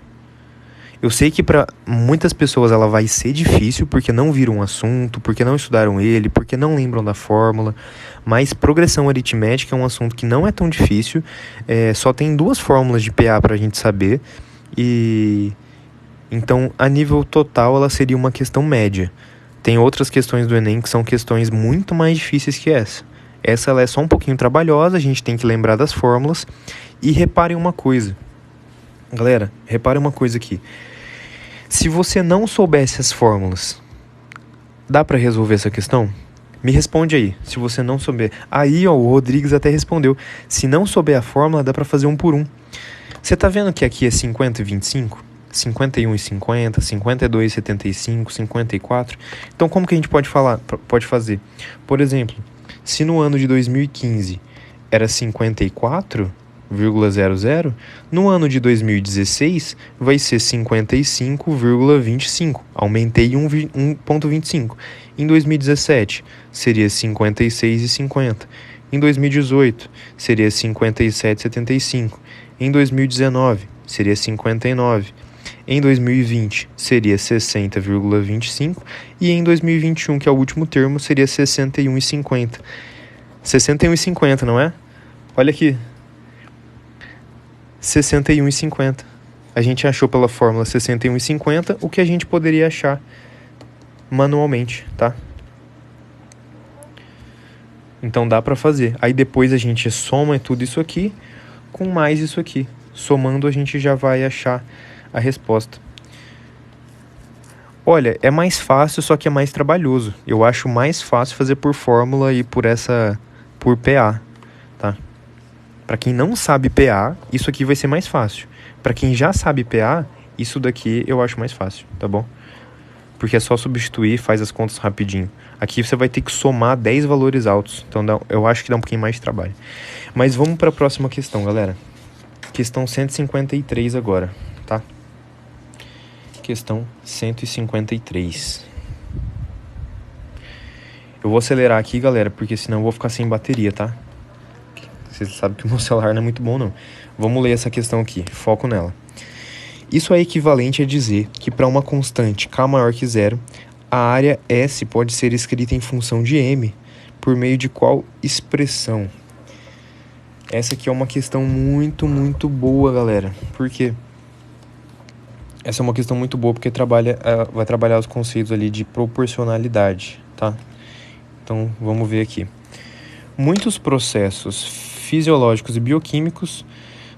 Speaker 1: Eu sei que para muitas pessoas ela vai ser difícil porque não viram um assunto, porque não estudaram ele, porque não lembram da fórmula, mas progressão aritmética é um assunto que não é tão difícil, só tem 2 fórmulas de PA para a gente saber, e então a nível total ela seria uma questão média. Tem outras questões do Enem que são questões muito mais difíceis que essa. Essa ela é só um pouquinho trabalhosa, a gente tem que lembrar das fórmulas. E reparem uma coisa. Galera, reparem uma coisa aqui. Se você não soubesse as fórmulas, dá para resolver essa questão? Me responde aí, se você não souber. Aí, ó, o Rodrigues até respondeu. Se não souber a fórmula, dá para fazer 1 por 1. Você tá vendo que aqui é 50 e 25? 51 e 50, 52 e 75, 54. Então, como que a gente pode fazer? Por exemplo, se no ano de 2015 era 54,00, no ano de 2016 vai ser 55,25. Aumentei 1,25. Em 2017 seria 56,50. Em 2018 seria 57,75. Em 2019 seria 59. Em 2020 seria 60,25 e em 2021, que é o último termo, seria 61,50. 61,50, não é? Olha aqui. 61,50. A gente achou pela fórmula 61,50 o que a gente poderia achar manualmente, tá? Então dá para fazer. Aí depois a gente soma tudo isso aqui com mais isso aqui. Somando a gente já vai achar a resposta. Olha, é mais fácil, só que é mais trabalhoso. Eu acho mais fácil fazer por fórmula e por PA, tá? Para quem não sabe PA, isso aqui vai ser mais fácil. Para quem já sabe PA, isso daqui eu acho mais fácil, tá bom? Porque é só substituir e faz as contas rapidinho. Aqui você vai ter que somar 10 valores altos, então eu acho que dá um pouquinho mais de trabalho. Mas vamos para a próxima questão, galera. Questão 153 agora, tá? Questão 153. Eu vou acelerar aqui, galera, porque senão eu vou ficar sem bateria, tá? Vocês sabem que o meu celular não é muito bom, não. Vamos ler essa questão aqui, foco nela. Isso é equivalente a dizer que para uma constante k maior que zero, a área S pode ser escrita em função de m, por meio de qual expressão? Essa aqui é uma questão muito, muito boa, galera. Por quê? Essa é uma questão muito boa porque vai trabalhar os conceitos ali de proporcionalidade, tá? Então, vamos ver aqui. Muitos processos fisiológicos e bioquímicos,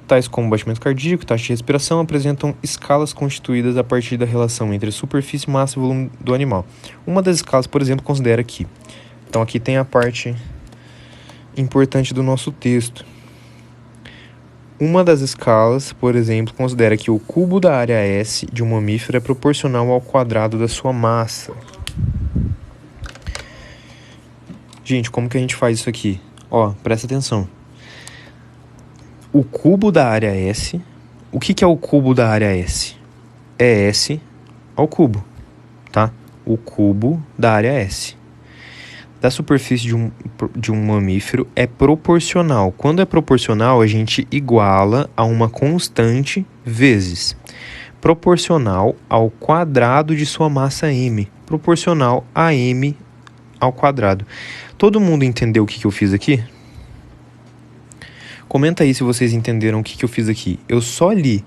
Speaker 1: tais como batimento cardíaco, taxa de respiração, apresentam escalas constituídas a partir da relação entre superfície, massa e volume do animal. Uma das escalas, por exemplo, considera aqui. Então, aqui tem a parte importante do nosso texto. Uma das escalas, por exemplo, considera que o cubo da área S de um mamífero é proporcional ao quadrado da sua massa. Gente, como que a gente faz isso aqui? Ó, presta atenção. O cubo da área S, o que é o cubo da área S? É S ao cubo, tá? O cubo da área S. Da superfície de um mamífero é proporcional. Quando é proporcional, a gente iguala a uma constante vezes proporcional ao quadrado de sua massa m, proporcional a m ao quadrado. Todo mundo entendeu o que eu fiz aqui? Comenta aí se vocês entenderam o que eu fiz aqui. Eu só li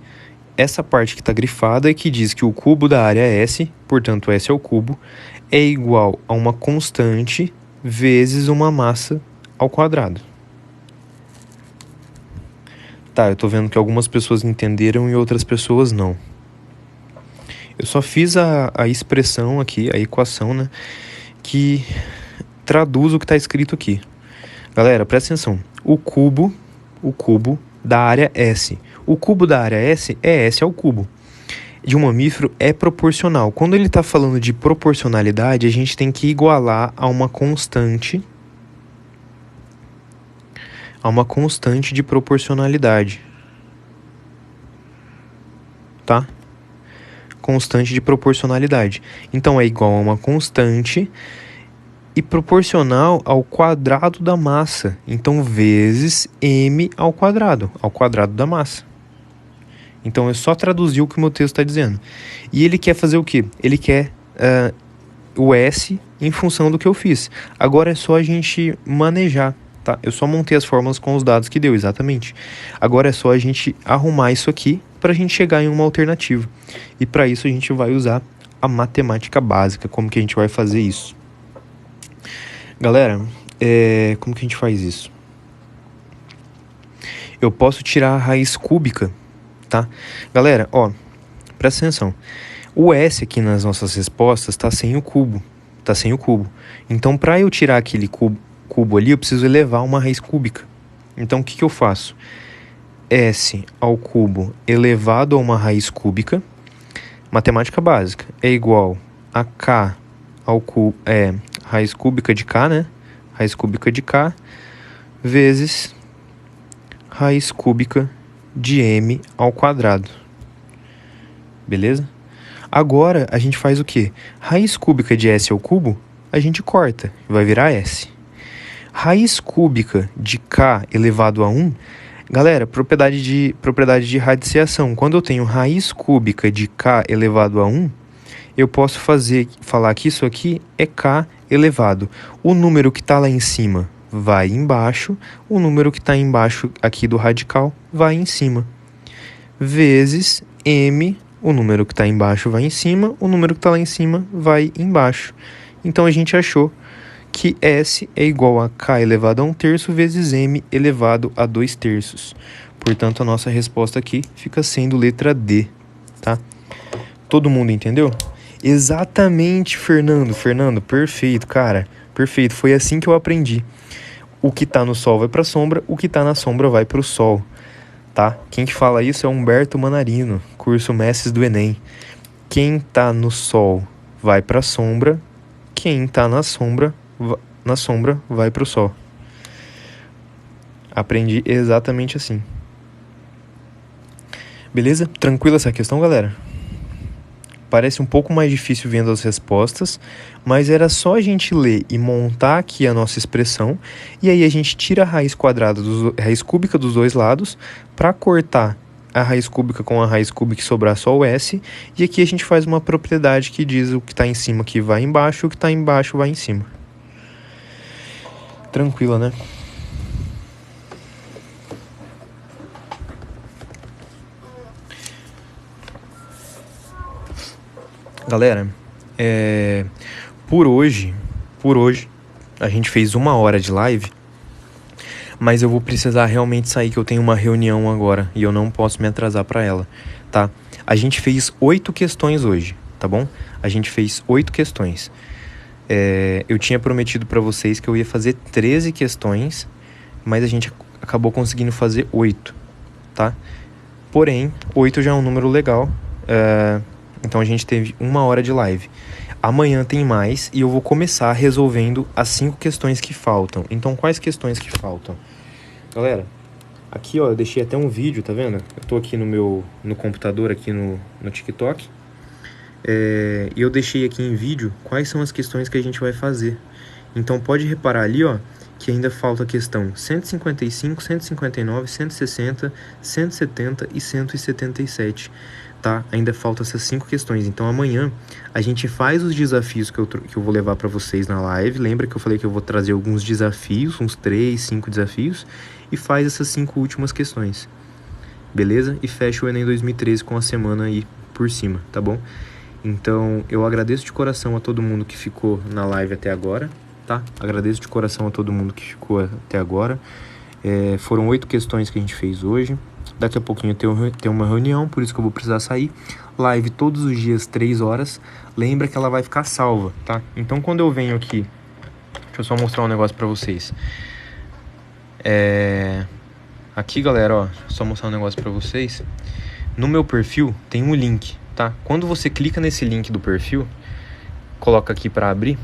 Speaker 1: essa parte que está grifada e que diz que o cubo da área S, portanto S ao cubo, é igual a uma constante vezes uma massa ao quadrado. Tá, eu tô vendo que algumas pessoas entenderam e outras pessoas não. Eu só fiz a expressão aqui, a equação, né, que traduz o que está escrito aqui. Galera, presta atenção. O cubo da área S. O cubo da área S é S ao cubo. De um mamífero é proporcional. Quando ele está falando de proporcionalidade, a gente tem que igualar a uma constante de proporcionalidade. Tá? Constante de proporcionalidade. Então, é igual a uma constante e proporcional ao quadrado da massa. Então, vezes m ao quadrado da massa. Então, é só traduzir o que o meu texto está dizendo. E ele quer fazer o quê? Ele quer o S em função do que eu fiz. Agora é só a gente manejar, tá? Eu só montei as fórmulas com os dados que deu, exatamente. Agora é só a gente arrumar isso aqui para a gente chegar em uma alternativa. E para isso a gente vai usar a matemática básica. Como que a gente vai fazer isso? Galera, como que a gente faz isso? Eu posso tirar a raiz cúbica, tá? Galera, ó, presta atenção. O S aqui nas nossas respostas está sem o cubo. Tá sem o cubo. Então, para eu tirar aquele cubo ali, eu preciso elevar uma raiz cúbica. Então, o que eu faço? S ao cubo elevado a uma raiz cúbica, matemática básica, é igual a K ao cubo, raiz cúbica de K, né? Raiz cúbica de K vezes raiz cúbica de M ao quadrado. Beleza? Agora, a gente faz o quê? Raiz cúbica de S ao cubo, a gente corta, vai virar S. Raiz cúbica de K elevado a 1, galera, propriedade de radiciação. Quando eu tenho raiz cúbica de K elevado a 1, eu posso falar que isso aqui é K elevado. O número que está lá em cima vai embaixo, o número que está embaixo aqui do radical vai em cima. Vezes M, o número que está embaixo vai em cima, o número que está lá em cima vai embaixo. Então a gente achou que S é igual a K elevado a 1/3 vezes M elevado a 2/3. Portanto, a nossa resposta aqui fica sendo letra D, tá? Todo mundo entendeu? Exatamente, Fernando. Fernando, perfeito, cara. Perfeito, foi assim que eu aprendi. O que está no sol vai para a sombra, o que está na sombra vai para o sol. Tá? Quem que fala isso é Humberto Manarino, curso Mestres do Enem. Quem tá no sol vai para a sombra, quem tá na sombra vai para o sol. Aprendi exatamente assim. Beleza? Tranquila essa questão, galera? Parece um pouco mais difícil vendo as respostas, mas era só a gente ler e montar aqui a nossa expressão, e aí a gente tira a raiz cúbica dos dois lados para cortar a raiz cúbica com a raiz cúbica e sobrar só o S, e aqui a gente faz uma propriedade que diz o que está em cima que vai embaixo, o que está embaixo vai em cima. Tranquila, né? Galera, por hoje, a gente fez 1 hora de live, mas eu vou precisar realmente sair, que eu tenho uma reunião agora e eu não posso me atrasar para ela, tá? A gente fez 8 questões hoje, tá bom? A gente fez 8 questões. Eu tinha prometido para vocês que eu ia fazer 13 questões, mas a gente acabou conseguindo fazer 8, tá? Porém, 8 já é um número legal, então a gente teve 1 hora de live. Amanhã tem mais e eu vou começar resolvendo as 5 questões que faltam. Então, quais questões que faltam? Galera, aqui ó, eu deixei até um vídeo, tá vendo? Eu tô aqui no computador, aqui no TikTok. E eu deixei aqui em vídeo quais são as questões que a gente vai fazer. Então, pode reparar ali, ó, que ainda falta a questão 155, 159, 160, 170 e 177. Tá? Ainda faltam essas 5 questões. Então amanhã a gente faz os desafios que eu vou levar para vocês na live. Lembra que eu falei que eu vou trazer alguns desafios, uns 3, 5 desafios, e faz essas 5 últimas questões. Beleza? E fecha o Enem 2013 com a semana aí por cima, tá bom? Então eu agradeço de coração a todo mundo que ficou na live até agora, tá? Agradeço de coração a todo mundo que ficou até agora. Foram 8 questões que a gente fez hoje. Daqui a pouquinho eu tenho uma reunião, por isso que eu vou precisar sair. Live todos os dias, 3 horas. Lembra que ela vai ficar salva, tá? Então, quando eu venho aqui... Deixa eu só mostrar um negócio pra vocês. Aqui, galera, ó. Só mostrar um negócio pra vocês. No meu perfil tem um link, tá? Quando você clica nesse link do perfil, coloca aqui pra abrir,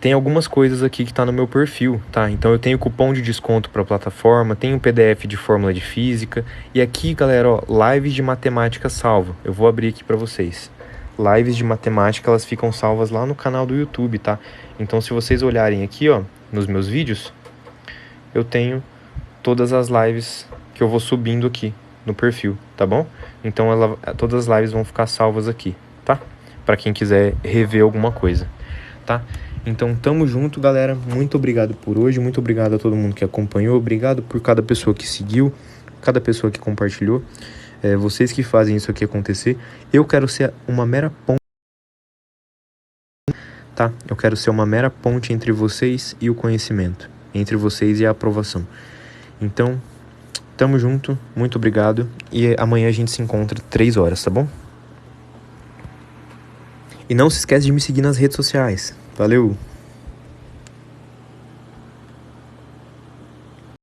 Speaker 1: tem algumas coisas aqui que tá no meu perfil, tá? Então eu tenho cupom de desconto para a plataforma, tenho PDF de fórmula de física, e aqui, galera, ó, lives de matemática salvo. Eu vou abrir aqui para vocês. Lives de matemática, elas ficam salvas lá no canal do YouTube, tá? Então se vocês olharem aqui, ó, nos meus vídeos, eu tenho todas as lives que eu vou subindo aqui, no perfil, tá bom? Então todas as lives vão ficar salvas aqui, tá? Pra quem quiser rever alguma coisa, tá? Então, tamo junto, galera. Muito obrigado por hoje. Muito obrigado a todo mundo que acompanhou. Obrigado por cada pessoa que seguiu, cada pessoa que compartilhou. Vocês que fazem isso aqui acontecer. Eu quero ser uma mera ponte, tá? Eu quero ser uma mera ponte entre vocês e o conhecimento, entre vocês e a aprovação. Então, tamo junto. Muito obrigado. E amanhã a gente se encontra 3 horas, tá bom? E não se esquece de me seguir nas redes sociais. Valeu!